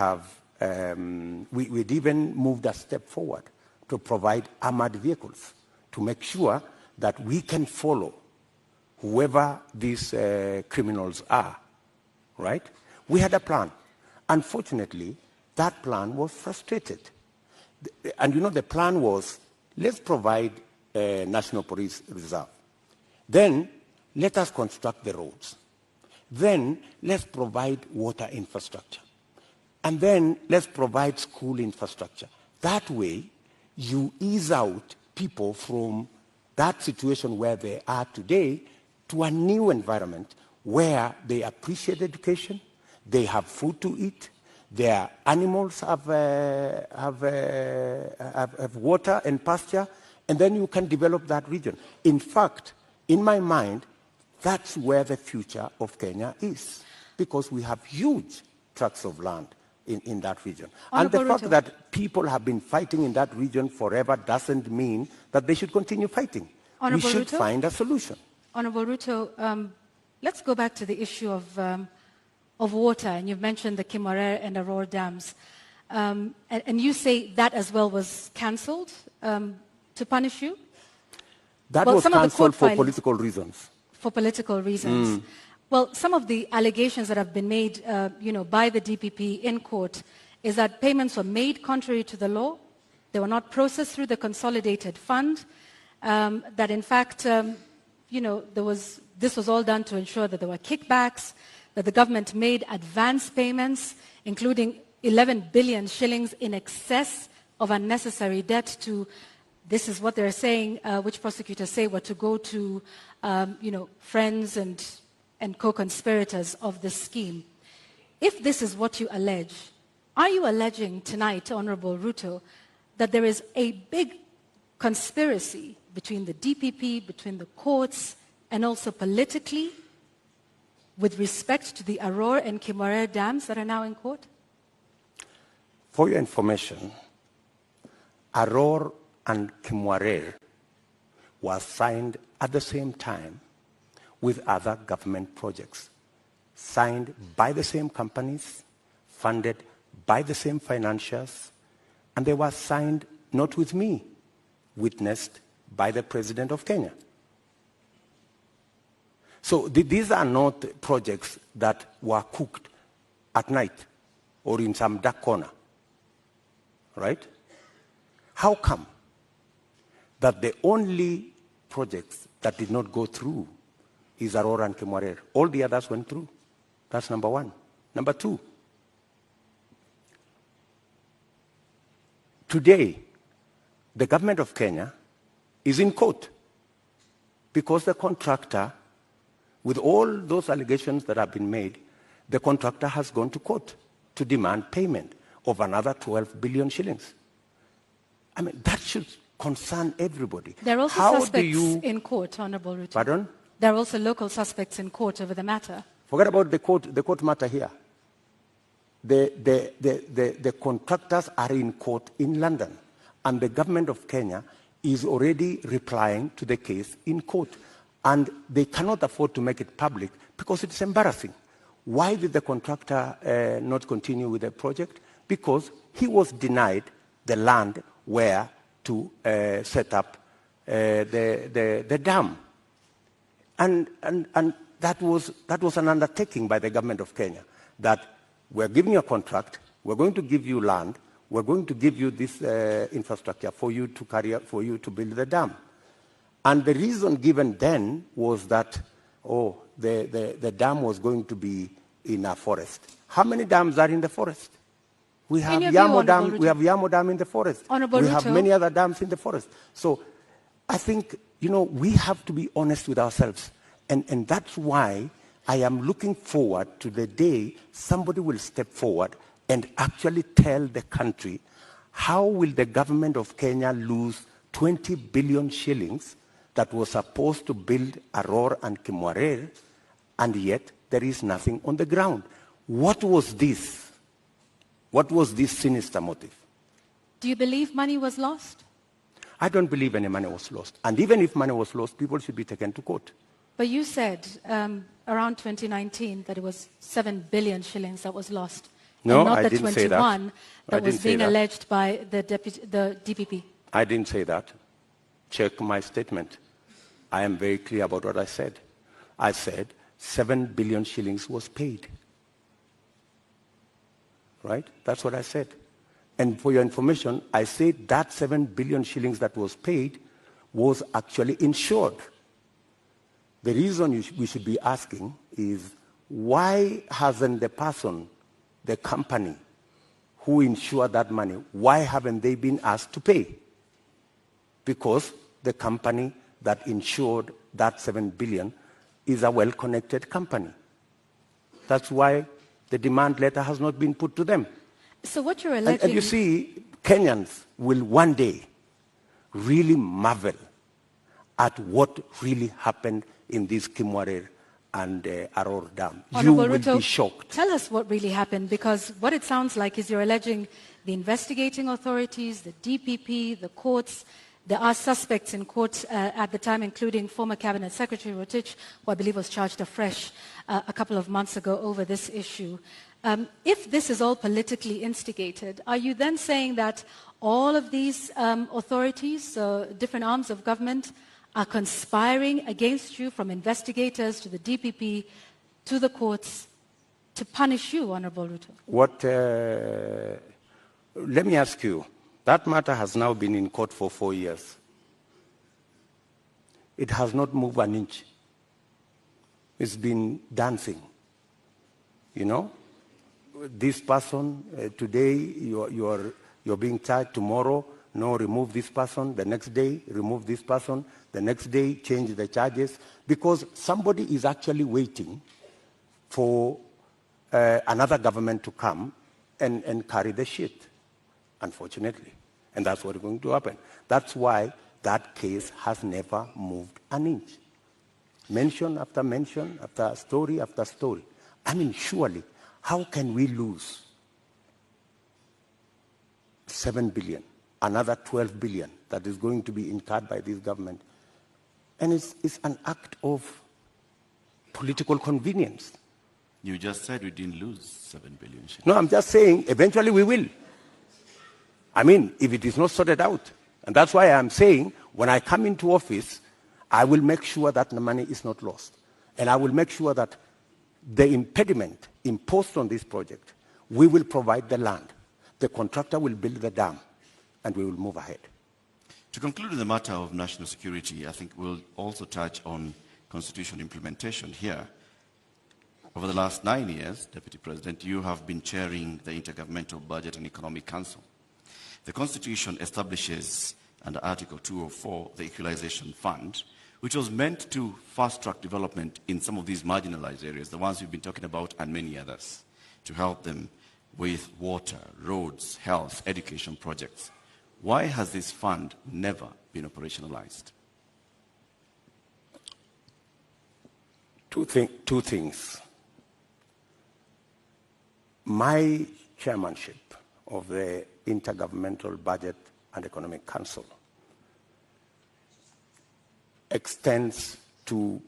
even moved a step forward to provide armored vehicles to make sure that we can follow whoever these criminals are, right? We had a plan. Unfortunately, that plan was frustrated. And the plan was, let's provide a National Police Reserve. Then, let us construct the roads. Then, let's provide water infrastructure. And then, let's provide school infrastructure. That way, you ease out people from that situation where they are today to a new environment where they appreciate education, they have food to eat, their animals have water and pasture, and then you can develop that region. In fact, in my mind, that's where the future of Kenya is, because we have huge tracts of land in that region. Honorable And the fact Ruto. that people have been fighting in that region forever doesn't mean that they should continue fighting. Honorable We should Ruto. find a solution. Honorable Ruto, let's go back to the issue of water, and you've mentioned the Kimwarer and Aurora dams. And you say that as well was cancelled to punish you? That Well, was some of the cancelled court for filings- political reasons. For political reasons. Well, some of the allegations that have been made, by the DPP in court is that payments were made contrary to the law. They were not processed through the consolidated fund. That in fact, this was all done to ensure that there were kickbacks, that the government made advance payments, including 11 billion shillings in excess of unnecessary debt to, this is what they're saying, which prosecutors say were to go to, friends and co-conspirators of this scheme. If this is what you allege, are you alleging tonight, Honorable Ruto, that there is a big conspiracy between the DPP, between the courts, and also politically with respect to the Aurora and Kimwarer dams that are now in court? For your information, Aurora and Kimwarer was signed at the same time with other government projects, signed by the same companies, funded by the same financiers, and they were signed not with me, witnessed by the President of Kenya. So these are not projects that were cooked at night or in some dark corner, right? How come that the only projects that did not go through is Aurora and Kimwarer? All the others went through. That's number one. Number two, today, the government of Kenya is in court because the contractor, with all those allegations that have been made, the contractor has gone to court to demand payment of another 12 billion shillings. I mean, that should concern everybody. There are also How suspects do you... in court, Honorable Ruto. Pardon? There are also local suspects in court over the matter. Forget about the court matter here. The contractors are in court in London, and the government of Kenya is already replying to the case in court. And they cannot afford to make it public because it's embarrassing. Why did the contractor not continue with the project? Because he was denied the land where to set up the dam. And that was an undertaking by the government of Kenya, that we're giving you a contract, we're going to give you land, we're going to give you this infrastructure for you to carry out, for you to build the dam. And the reason given then was that, the dam was going to be in a forest. How many dams are in the forest? We have Yamo Dam. We have Yamo Dam in the forest. We have many other dams in the forest. So, I think we have to be honest with ourselves, and that's why I am looking forward to the day somebody will step forward and actually tell the country how will the government of Kenya lose 20 billion shillings that was supposed to build Aurora and Kimwarer, and yet there is nothing on the ground. What was this? What was this sinister motive? Do you believe money was lost? I don't believe any money was lost. And even if money was lost, people should be taken to court. But you said around 2019 that it was 7 billion shillings that was lost No, and not I the didn't say that. 21 I that was didn't say being that. alleged by the DPP? I didn't say that. Check my statement. I am very clear about what I said. I said 7 billion shillings was paid. Right? That's what I said. And for your information, I said that 7 billion shillings that was paid was actually insured. The reason we should be asking is, why hasn't the person, the company who insured that money, why haven't they been asked to pay? Because the company that insured that 7 billion is a well-connected company. That's why the demand letter has not been put to them. So what you're alleging... And you see, Kenyans will one day really marvel at what really happened in this Kimwarer and Aror Dam. Honorable You will Ruto, be shocked. tell us what really happened, because what it sounds like is you're alleging the investigating authorities, the DPP, the courts. There are suspects in court at the time, including former Cabinet Secretary Rotich, who I believe was charged afresh a couple of months ago over this issue. If this is all politically instigated, are you then saying that all of these authorities, different arms of government, are conspiring against you, from investigators to the DPP to the courts, to punish you, Honorable Ruto? Let me ask you, that matter has now been in court for 4 years. It has not moved an inch. It's been dancing. You know, this person, today you're being charged, tomorrow, no, remove this person, the next day, remove this person, the next day, change the charges, because somebody is actually waiting for another government to come and carry the shit, unfortunately. And that's what's going to happen. That's why that case has never moved an inch. Mention after mention, after story after story. I mean, surely, how can we lose 7 billion, another 12 billion that is going to be incurred by this government? And it's an act of political convenience. You just said we didn't lose 7 billion shillings. No, I'm just saying eventually we will. I mean, if it is not sorted out. And that's why I'm saying when I come into office, I will make sure that the money is not lost. And I will make sure that the impediment imposed on this project, we will provide the land. The contractor will build the dam, and we will move ahead. To conclude in the matter of national security, I think we'll also touch on constitution implementation here. Over the last 9 years, Deputy President, you have been chairing the Intergovernmental Budget and Economic Council. The Constitution establishes, under Article 204, the Equalization Fund, which was meant to fast-track development in some of these marginalized areas, the ones we've been talking about, and many others, to help them with water, roads, health, education projects. Why has this fund never been operationalized? Two things. My chairmanship of the Intergovernmental Budget and Economic Council extends to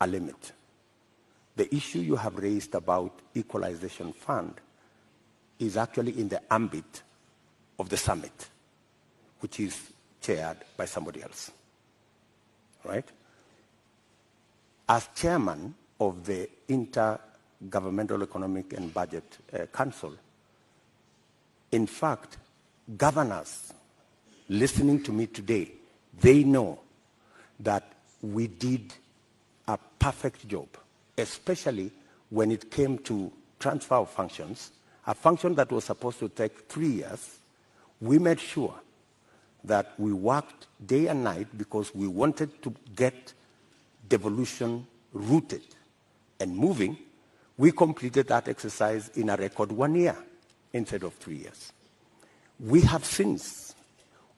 a limit. The issue you have raised about equalization fund is actually in the ambit of the summit, which is chaired by somebody else, right? As chairman of the Intergovernmental Economic and Budget Council, in fact, governors listening to me today, they know that we did a perfect job, especially when it came to transfer of functions, a function that was supposed to take 3 years. We made sure that we worked day and night because we wanted to get devolution rooted and moving. We completed that exercise in a record 1 year instead of 3 years. We have since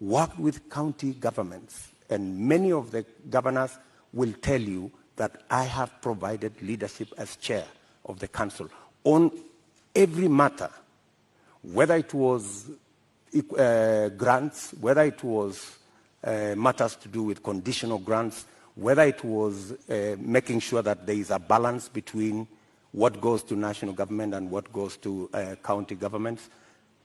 worked with county governments, and many of the governors will tell you that I have provided leadership as chair of the council on every matter, whether it was grants, whether it was matters to do with conditional grants, whether it was making sure that there is a balance between what goes to national government and what goes to county governments.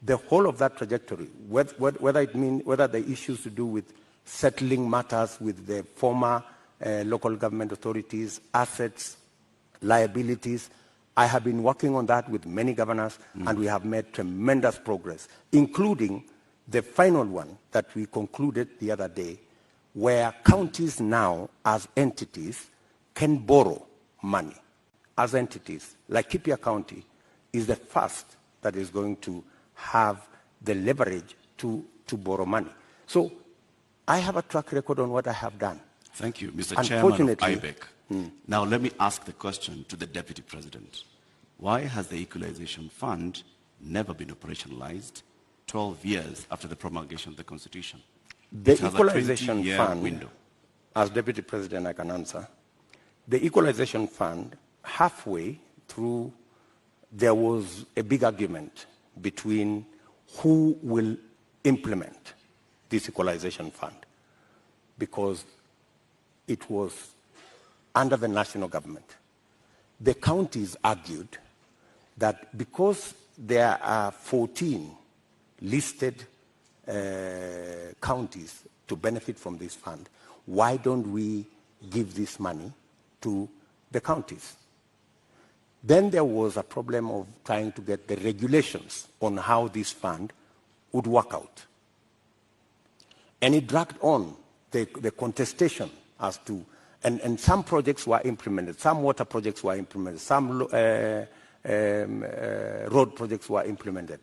The whole of that trajectory, whether the issues to do with settling matters with the former local government authorities, assets, liabilities, I have been working on that with many governors, and we have made tremendous progress, including the final one that we concluded the other day, where counties now, as entities, can borrow money. As entities, like Kipia County is the first that is going to have the leverage to borrow money. So I have a track record on what I have done. Thank you, Mr. Chairman of IBEC. Now let me ask the question to the Deputy President. Why has the Equalization Fund never been operationalized 12 years after the promulgation of the Constitution? The Equalization Fund, window. As Deputy President I can answer, the Equalization Fund, halfway through, there was a big argument between who will implement this Equalization Fund, because it was under the national government. The counties argued that because there are 14 listed counties to benefit from this fund, why don't we give this money to the counties? Then there was a problem of trying to get the regulations on how this fund would work out. And it dragged on the contestation as to, and some projects were implemented, some water projects were implemented, some road projects were implemented.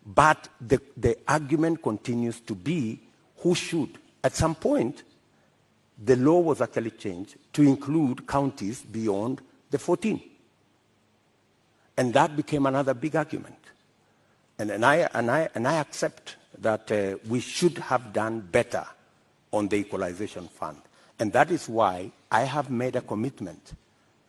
But the argument continues to be who should. At some point, the law was actually changed to include counties beyond the 14. And that became another big argument. And I accept that we should have done better on the Equalization Fund. And that is why I have made a commitment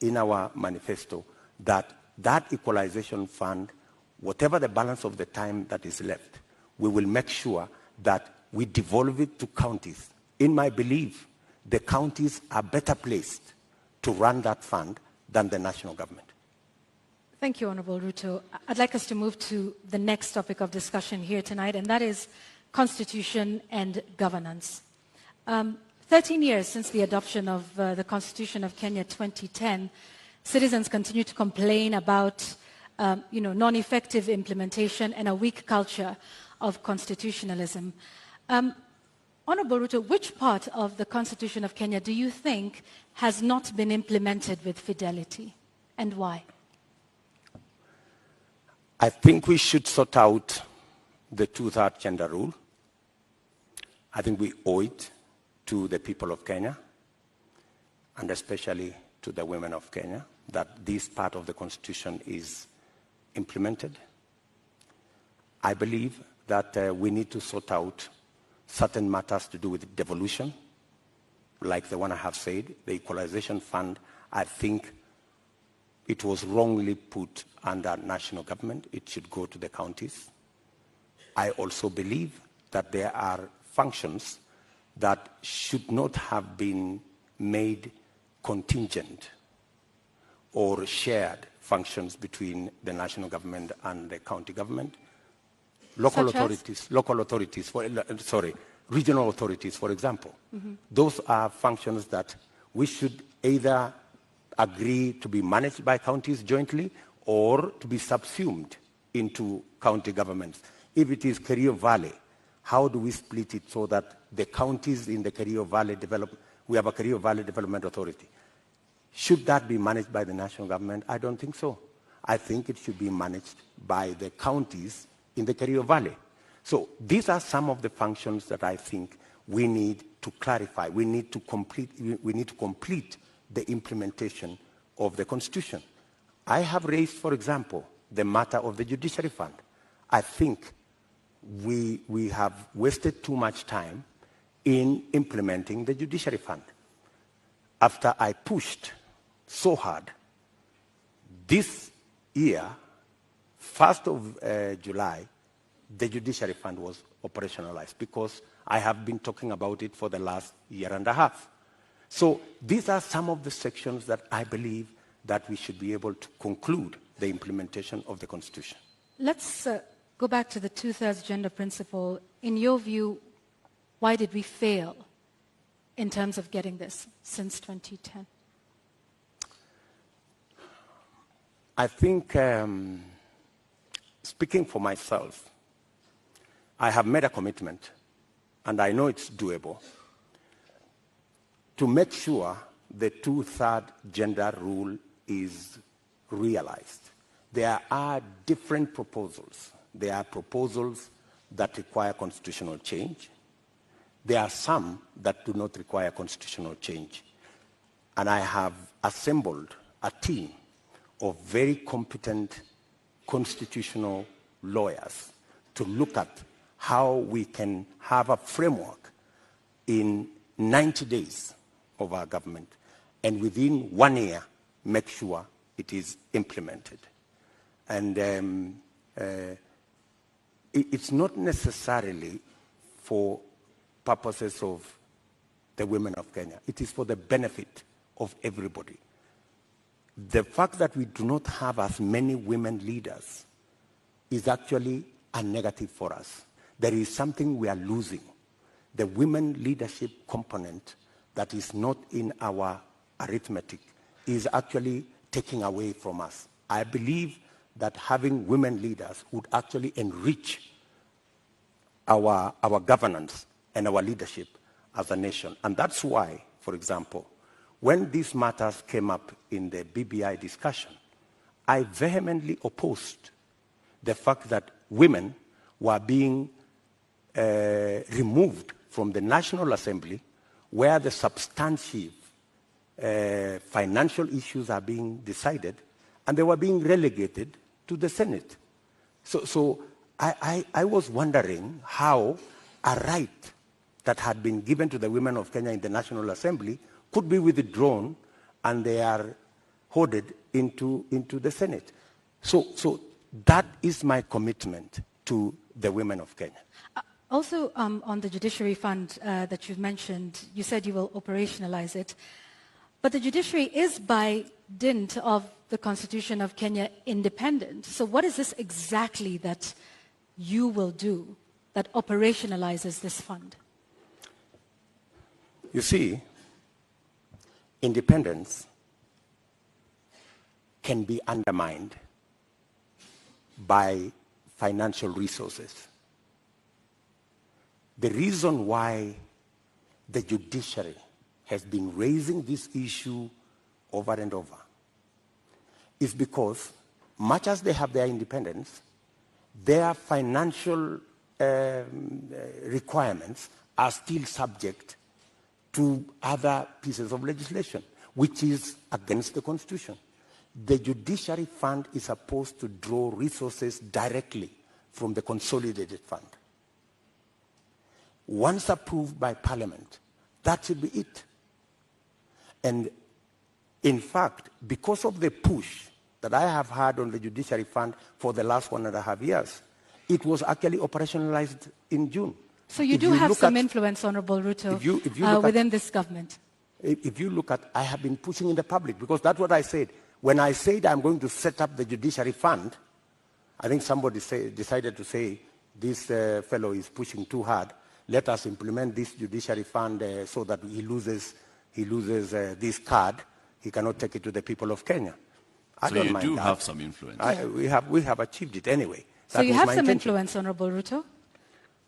in our manifesto that that Equalization Fund, whatever the balance of the time that is left, we will make sure that we devolve it to counties. In my belief, the counties are better placed to run that fund than the national government. Thank you, Honorable Ruto. I'd like us to move to the next topic of discussion here tonight, and that is constitution and governance. 13 years since the adoption of the Constitution of Kenya 2010, citizens continue to complain about non-effective implementation and a weak culture of constitutionalism. Honorable Ruto, which part of the Constitution of Kenya do you think has not been implemented with fidelity, and why? I think we should sort out the two-third gender rule. I think we owe it to the people of Kenya, and especially to the women of Kenya, that this part of the Constitution is implemented. I believe that we need to sort out certain matters to do with devolution, like the one I have said, the Equalization Fund. I think it was wrongly put under national government. It should go to the counties. I also believe that there are functions that should not have been made contingent or shared functions between the national government and the county government. Regional authorities, for example. Those are functions that we should either agree to be managed by counties jointly or to be subsumed into county governments. If it is Kerio Valley, how do we split it so that the counties in the Kerio Valley we have a Kerio Valley Development Authority. Should that be managed by the national government? I don't think so. I think it should be managed by the counties in the Kerio Valley. So these are some of the functions that I think we need to clarify. We need to complete the implementation of the Constitution. I have raised, for example, the matter of the Judiciary Fund. I think we have wasted too much time in implementing the Judiciary Fund. After I pushed so hard, this year, 1st of July, the Judiciary Fund was operationalized because I have been talking about it for the last year and a half. So these are some of the sections that I believe that we should be able to conclude the implementation of the Constitution. Let's go back to the two-thirds gender principle. In your view, why did we fail in terms of getting this since 2010? I think, speaking for myself, I have made a commitment, and I know it's doable, to make sure the two-thirds gender rule is realized. There are different proposals. There are proposals that require constitutional change. There are some that do not require constitutional change. And I have assembled a team of very competent constitutional lawyers to look at how we can have a framework in 90 days of our government, and within 1 year, make sure it is implemented. And it's not necessarily for purposes of the women of Kenya. It is for the benefit of everybody. The fact that we do not have as many women leaders is actually a negative for us. There is something we are losing. The women leadership component that is not in our arithmetic is actually taking away from us. I believe that having women leaders would actually enrich our governance and our leadership as a nation. And that's why, for example, when these matters came up in the BBI discussion, I vehemently opposed the fact that women were being removed from the National Assembly, where the substantive financial issues are being decided, and they were being relegated to the Senate. So I was wondering how a right that had been given to the women of Kenya in the National Assembly could be withdrawn, and they are hoarded into the Senate. So that is my commitment to the women of Kenya. Also, on the judiciary fund that you've mentioned, you said you will operationalize it. But the judiciary is by dint of the Constitution of Kenya independent. So what is this exactly that you will do that operationalizes this fund? You see, independence can be undermined by financial resources. The reason why the judiciary has been raising this issue over and over is because, much as they have their independence, their financial requirements are still subject to other pieces of legislation, which is against the Constitution. The judiciary fund is supposed to draw resources directly from the consolidated fund. Once approved by Parliament, that should be it. And in fact, because of the push that I have had on the judiciary fund for the last 1.5 years, it was actually operationalized in June. So you do have some influence, Honorable Ruto, within this government. If you look at, I have been pushing in the public, because that's what I said. When I said I'm going to set up the judiciary fund, I think somebody decided to say, this fellow is pushing too hard. Let us implement this judiciary fund so that he loses this card. He cannot take it to the people of Kenya. I don't mind that. So you do have some influence. We have achieved it anyway. So you have some influence, Honorable Ruto?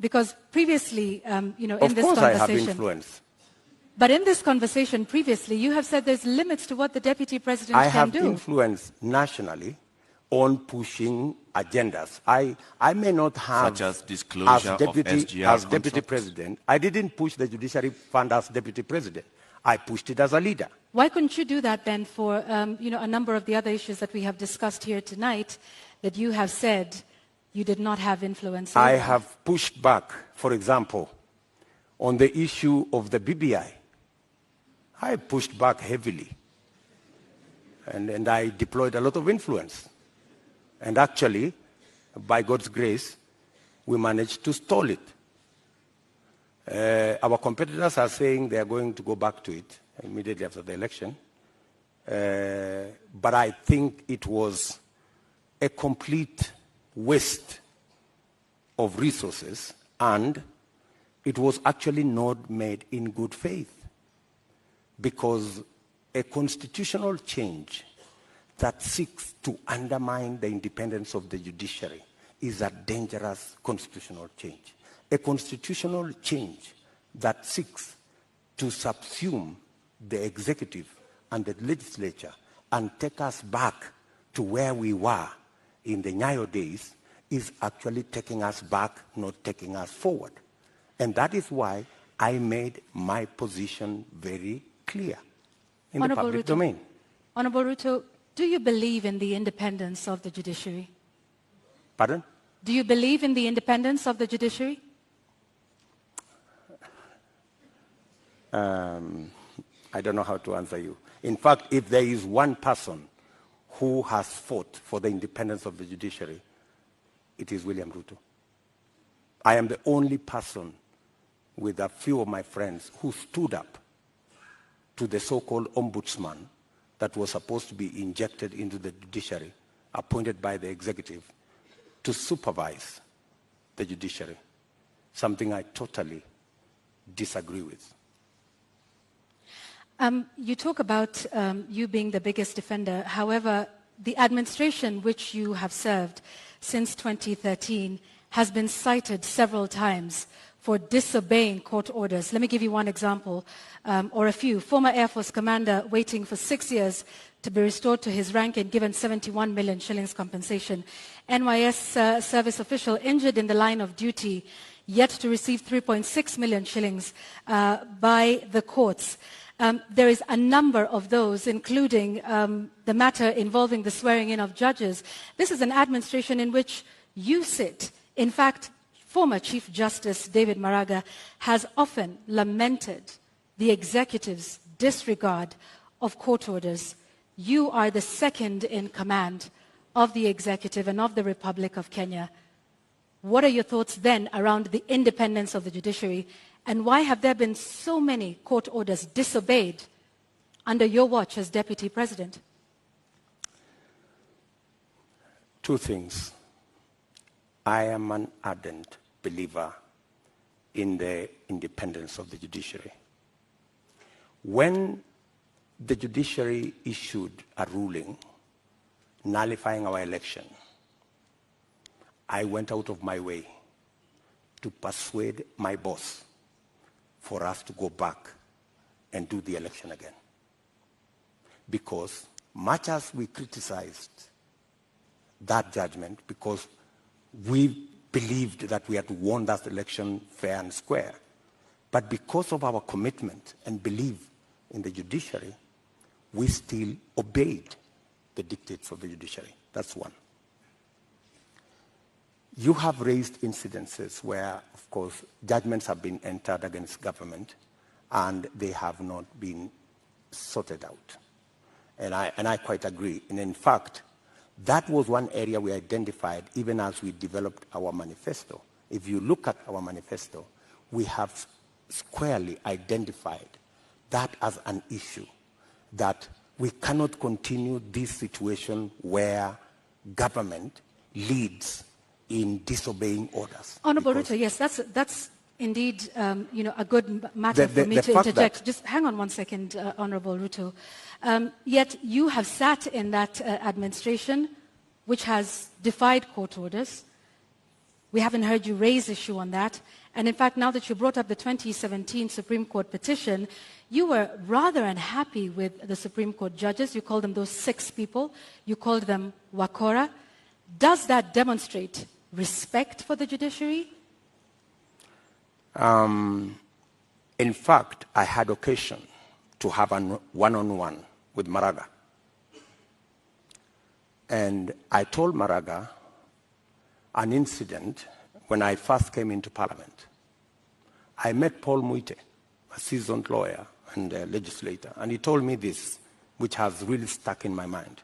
Because previously, in this conversation... Of course I have influence. But in this conversation previously, you have said there's limits to what the Deputy President can do. I have influence nationally on pushing agendas. I may not have... Such as disclosure of SGR as Deputy President. I didn't push the Judiciary Fund as Deputy President. I pushed it as a leader. Why couldn't you do that then for a number of the other issues that we have discussed here tonight that you have said you did not have influence over? I have pushed back, for example, on the issue of the BBI. I pushed back heavily. And I deployed a lot of influence. And actually, by God's grace, we managed to stall it. Our competitors are saying they are going to go back to it immediately after the election. but I think it was a complete waste of resources, and it was actually not made in good faith, because a constitutional change that seeks to undermine the independence of the judiciary is a dangerous constitutional change. A constitutional change that seeks to subsume the executive and the legislature and take us back to where we were in the Nyayo days is actually taking us back, not taking us forward. And that is why I made my position very clear in the public domain. Honorable Ruto, do you believe in the independence of the judiciary? Pardon? Do you believe in the independence of the judiciary? I don't know how to answer you. In fact, if there is one person who has fought for the independence of the judiciary, it is William Ruto. I am the only person with a few of my friends who stood up to the so-called ombudsman that was supposed to be injected into the judiciary, appointed by the executive, to supervise the judiciary, something I totally disagree with. You talk about you being the biggest defender. However, the administration which you have served since 2013 has been cited several times for disobeying court orders. Let me give you one example, or a few. Former Air Force commander waiting for 6 years to be restored to his rank and given 71 million shillings compensation. NYS service official injured in the line of duty, yet to receive 3.6 million shillings by the courts. There is a number of those, including the matter involving the swearing in of judges. This is an administration in which you sit. In fact, former Chief Justice David Maraga has often lamented the executive's disregard of court orders. You are the second in command of the executive and of the Republic of Kenya. What are your thoughts then around the independence of the judiciary? And why have there been so many court orders disobeyed under your watch as Deputy President? Two things. I am an ardent believer in the independence of the judiciary. When the judiciary issued a ruling nullifying our election, I went out of my way to persuade my boss for us to go back and do the election again. Because much as we criticized that judgment, because we believed that we had won that election fair and square, but because of our commitment and belief in the judiciary, we still obeyed the dictates of the judiciary. That's one. You have raised incidences where, of course, judgments have been entered against government and they have not been sorted out. And I quite agree. And in fact, that was one area we identified even as we developed our manifesto. If you look at our manifesto, we have squarely identified that as an issue, that we cannot continue this situation where government leads in disobeying orders. Honorable Ruto, yes, that's indeed a good matter for me to interject. Just hang on one second, Honorable Ruto. Yet you have sat in that administration which has defied court orders. We haven't heard you raise issue on that. And in fact, now that you brought up the 2017 Supreme Court petition, you were rather unhappy with the Supreme Court judges. You called them those 6 people. You called them wakora. Does that demonstrate respect for the judiciary? In fact, I had occasion to have a one-on-one with Maraga. And I told Maraga an incident when I first came into Parliament. I met Paul Muite, a seasoned lawyer and a legislator, and he told me this, which has really stuck in my mind.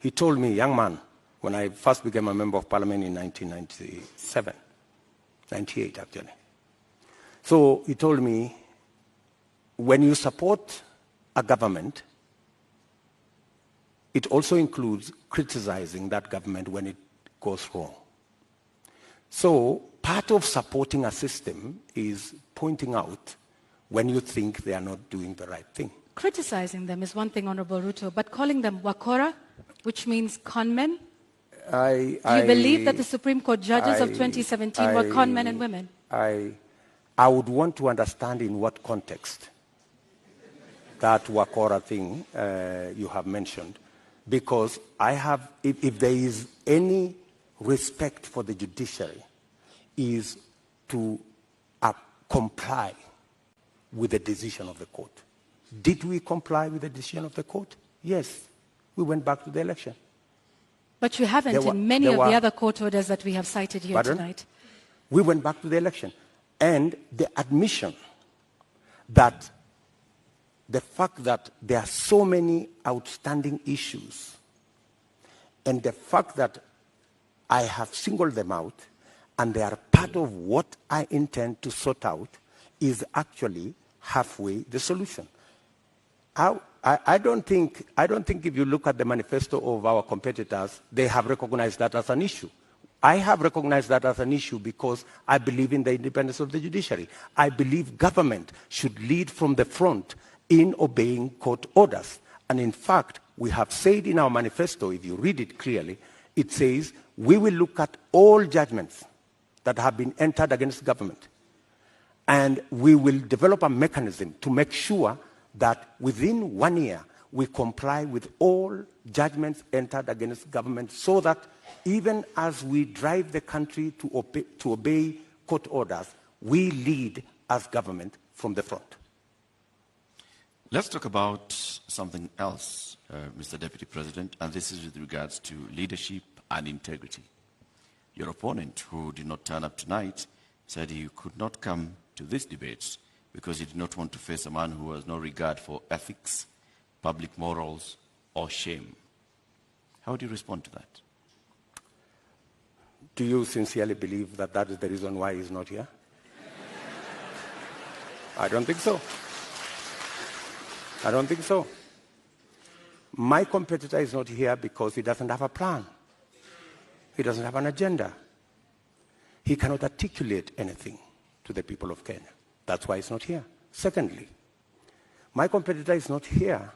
He told me, young man, when I first became a member of Parliament in 1997, 98 actually. So he told me, when you support a government, it also includes criticizing that government when it goes wrong. So part of supporting a system is pointing out when you think they are not doing the right thing. Criticizing them is one thing, Honorable Ruto, but calling them wakora, which means conmen? Do you believe that the Supreme Court judges of 2017 were conmen and women? I would want to understand in what context that wakora thing you have mentioned, because if there is any respect for the judiciary, is to comply with the decision of the court. Did we comply with the decision of the court? Yes. We went back to the election. But you haven't in many of the other court orders that we have cited here tonight. We went back to the election. And the admission that the fact that there are so many outstanding issues and the fact that I have singled them out and they are part of what I intend to sort out is actually halfway the solution. I don't think if you look at the manifesto of our competitors, they have recognized that as an issue. I have recognized that as an issue because I believe in the independence of the judiciary. I believe government should lead from the front in obeying court orders. And in fact, we have said in our manifesto, if you read it clearly, it says we will look at all judgments that have been entered against government. And we will develop a mechanism to make sure that within 1 year, we comply with all judgments entered against government so that even as we drive the country to obey court orders, we lead as government from the front. Let's talk about something else, Mr. Deputy President, and this is with regards to leadership and integrity. Your opponent, who did not turn up tonight, said he could not come to this debate because he did not want to face a man who has no regard for ethics, public morals, or shame. How do you respond to that? Do you sincerely believe that that is the reason why he's not here? I don't think so. I don't think so. My competitor is not here because he doesn't have a plan. He doesn't have an agenda. He cannot articulate anything to the people of Kenya. That's why he's not here. Secondly, my competitor is not here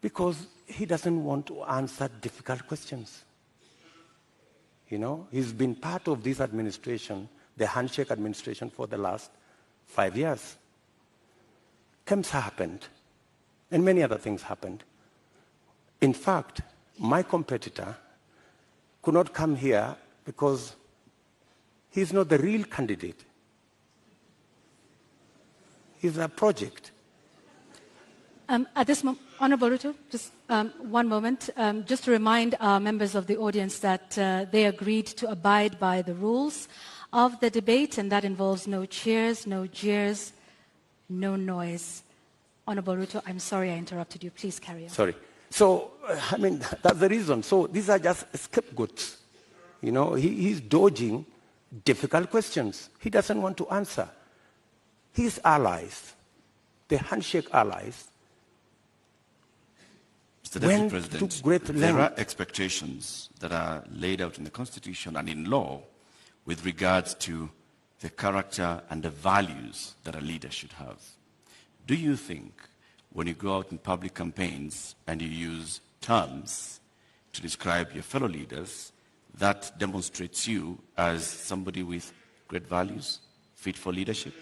because he doesn't want to answer difficult questions. You know, he's been part of this administration, the handshake administration, for the last 5 years. KEMS happened, and many other things happened. In fact, my competitor could not come here because he's not the real candidate. He's a project. At this moment, Honorable Ruto, just one moment, just to remind our members of the audience that they agreed to abide by the rules of the debate, and that involves no cheers, no jeers, no noise. Honorable Ruto, I'm sorry I interrupted you. Please carry on. Sorry. So, I mean, that's the reason. So these are just scapegoats. You know, he's dodging difficult questions. He doesn't want to answer. His allies, the handshake allies, Mr. Deputy President, there are expectations that are laid out in the Constitution and in law with regards to the character and the values that a leader should have. Do you think when you go out in public campaigns and you use terms to describe your fellow leaders, that demonstrates you as somebody with great values, fit for leadership?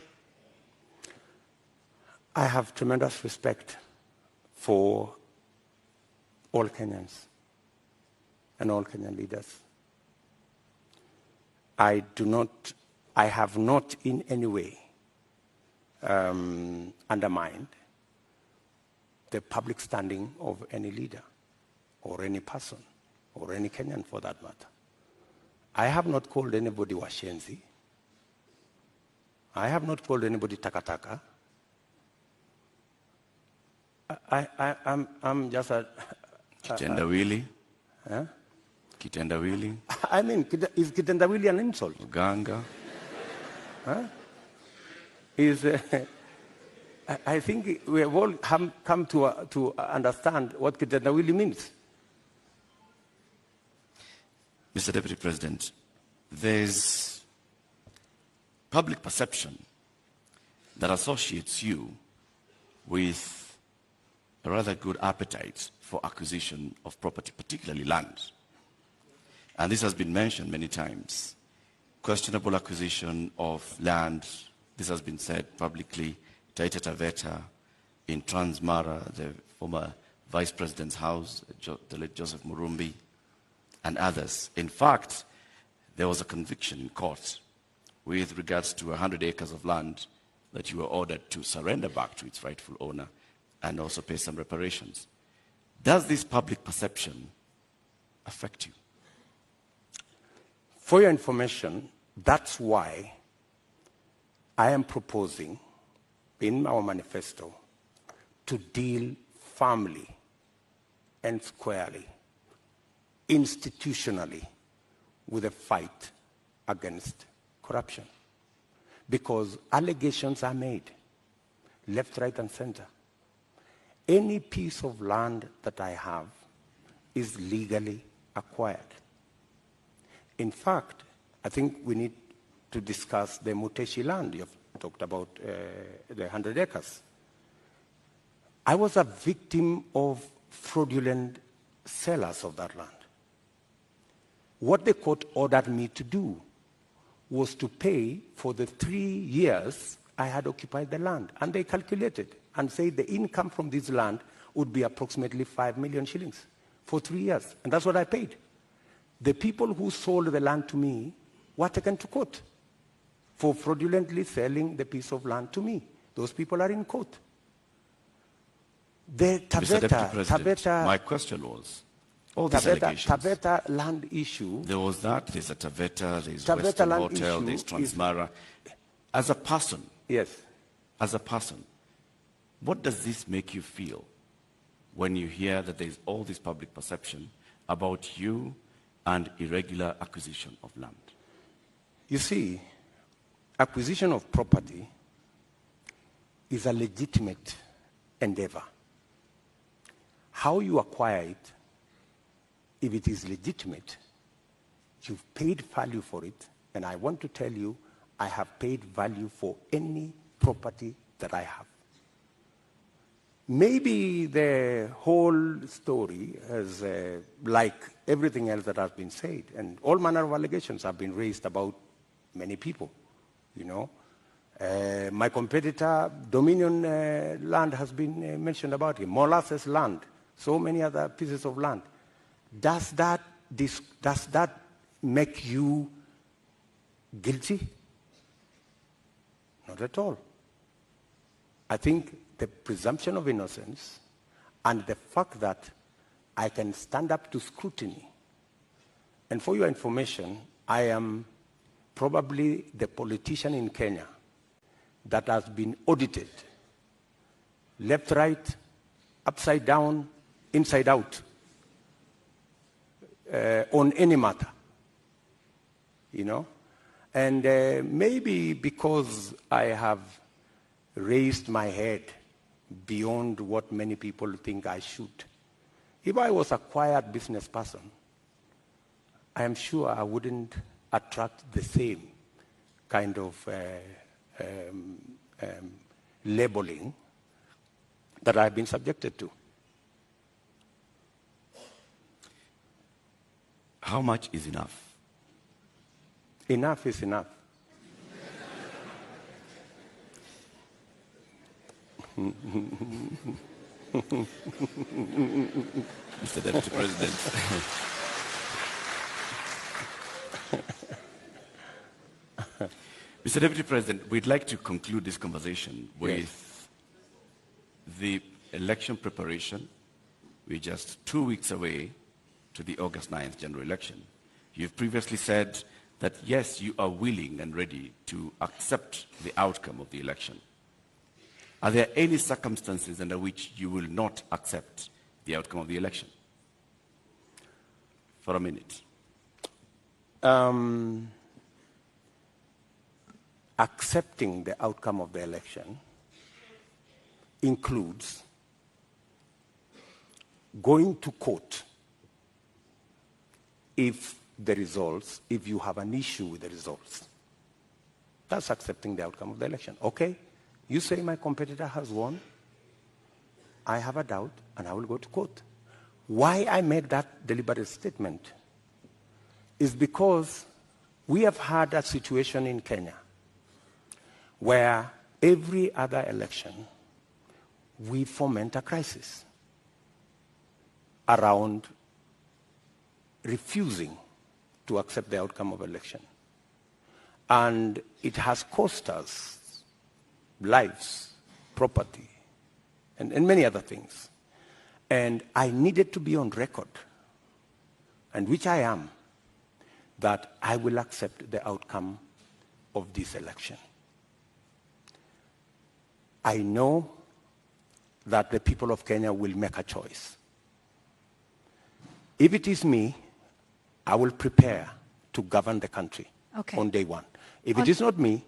I have tremendous respect for all Kenyans and all Kenyan leaders. I have not in any way undermined the public standing of any leader or any person or any Kenyan for that matter. I have not called anybody washenzi. I have not called anybody takataka. I'm just a... Kitendawili? Huh? Kitendawili? I mean, is kitendawili an insult? Ganga? Huh? I think we have all come to understand what kitendawili means. Mr. Deputy President, there's public perception that associates you with a rather good appetite for acquisition of property, particularly land. And this has been mentioned many times. Questionable acquisition of land, this has been said publicly, Taita Taveta, in Transmara, the former Vice President's house, the late Joseph Murumbi, and others. In fact, there was a conviction in court with regards to 100 acres of land that you were ordered to surrender back to its rightful owner and also pay some reparations. Does this public perception affect you? For your information, that's why I am proposing in our manifesto to deal firmly and squarely, institutionally, with a fight against corruption. Because allegations are made, left, right, and center. Any piece of land that I have is legally acquired. In fact, I think we need to discuss the Muteshi land. You've talked about the 100 acres. I was a victim of fraudulent sellers of that land. What the court ordered me to do was to pay for the 3 years I had occupied the land. And they calculated and said the income from this land would be approximately 5 million shillings for 3 years. And that's what I paid. The people who sold the land to me were taken to court for fraudulently selling the piece of land to me. Those people are in court. The Mr. Deputy President, my question was, all these allegations. Taveta land issue. There was that, there's a Taveta, there's Western Hotel, there's Transmara. As a person, yes. As a person, what does this make you feel when you hear that there's all this public perception about you and irregular acquisition of land? You see, acquisition of property is a legitimate endeavor. How you acquire it, if it is legitimate, you've paid value for it, and I want to tell you, I have paid value for any property that I have. Maybe the whole story is like everything else that has been said, and all manner of allegations have been raised about many people, you know. My competitor, Dominion land has been mentioned about him, Molasses land, so many other pieces of land. Does that make you guilty? Not at all. I think the presumption of innocence and the fact that I can stand up to scrutiny. And for your information, I am probably the politician in Kenya that has been audited, left, right, upside down, inside out, on any matter, you know. And maybe because I have raised my head beyond what many people think I should. If I was a quiet business person, I am sure I wouldn't attract the same kind of labeling that I've been subjected to. How much is enough? Enough is enough. Mr. Deputy President. Mr. Deputy President, we'd like to conclude this conversation with the election preparation. We're just 2 weeks away to the August 9th general election. You've previously said that, yes, you are willing and ready to accept the outcome of the election. Are there any circumstances under which you will not accept the outcome of the election? For a minute. Accepting the outcome of the election includes going to court if you have an issue with the results. That's accepting the outcome of the election. Okay, you say my competitor has won. I have a doubt, and I will go to court. Why I made that deliberate statement is because we have had a situation in Kenya where every other election we foment a crisis around refusing to accept the outcome of election. And it has cost us lives, property, and many other things. And I needed to be on record, and which I am, that I will accept the outcome of this election. I know that the people of Kenya will make a choice. If it is me, I will prepare to govern the country on day one. If it is not me,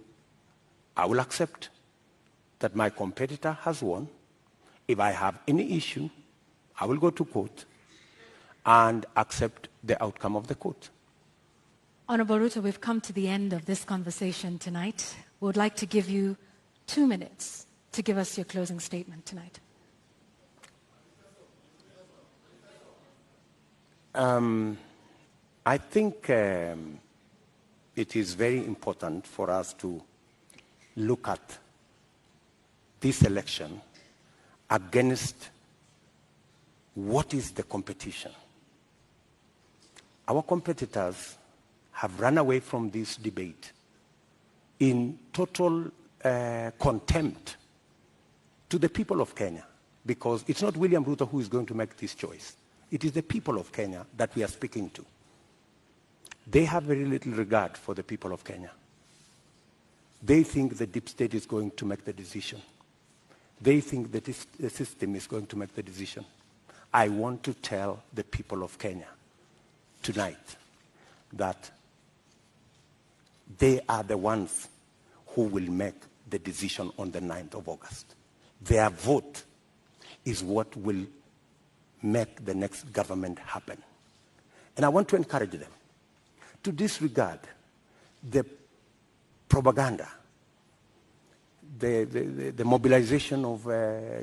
I will accept that my competitor has won. If I have any issue, I will go to court and accept the outcome of the court. Honorable Ruto, we've come to the end of this conversation tonight. We would like to give you 2 minutes to give us your closing statement tonight. I think it is very important for us to look at this election against what is the competition. Our competitors have run away from this debate in total contempt to the people of Kenya, because it's not William Ruto who is going to make this choice. It is the people of Kenya that we are speaking to. They have very little regard for the people of Kenya. They think the deep state is going to make the decision. They think that the system is going to make the decision. I want to tell the people of Kenya tonight that they are the ones who will make the decision on the 9th of August. Their vote is what will make the next government happen. And I want to encourage them to disregard the propaganda, the mobilization of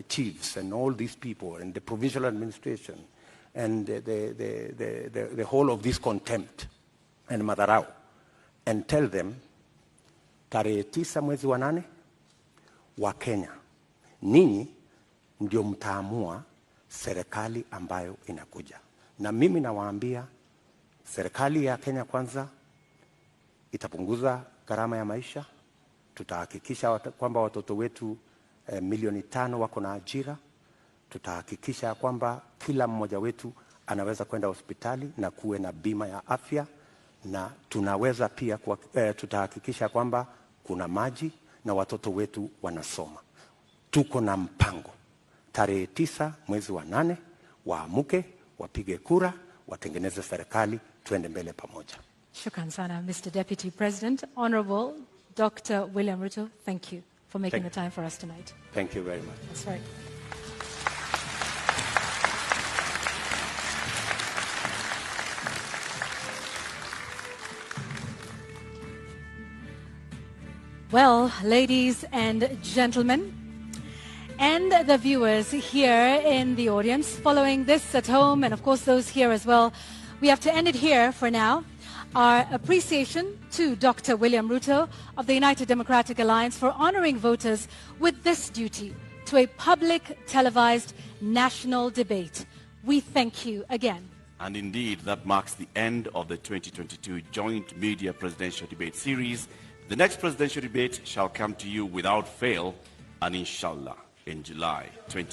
chiefs and all these people and the provincial administration and the whole of this contempt and madharau, and tell them, tarehe 9 mwezi wa 8 wa Kenya, ninyi ndio mtaamua serikali ambayo inakuja. Na mimi nawaambia, serikali ya Kenya Kwanza itapunguza gharama ya maisha. Tutahakikisha kwamba watoto wetu milioni 5 wako na ajira. Tutahakikisha kwamba kila mmoja wetu anaweza kwenda hospitali na kuwe na bima ya afya, na tunaweza pia tutahakikisha kwamba kuna maji na watoto wetu wanasoma. Tuko na mpango. Tarehe 9 mwezi wa 8 waamuke, wapige kura, watengeneze serikali, tuende mbele pamoja. Shukran sana, Mr. Deputy President. Honorable Dr. William Ruto, thank you for making the time for us tonight. Thank you very much. That's right. Well, ladies and gentlemen, and the viewers here in the audience, following this at home, and of course those here as well, we have to end it here for now. Our appreciation to Dr. William Ruto of the United Democratic Alliance for honoring voters with this duty to a public televised national debate. We thank you again. And indeed, that marks the end of the 2022 Joint Media Presidential Debate Series. The next presidential debate shall come to you without fail, and inshallah, in July 2022.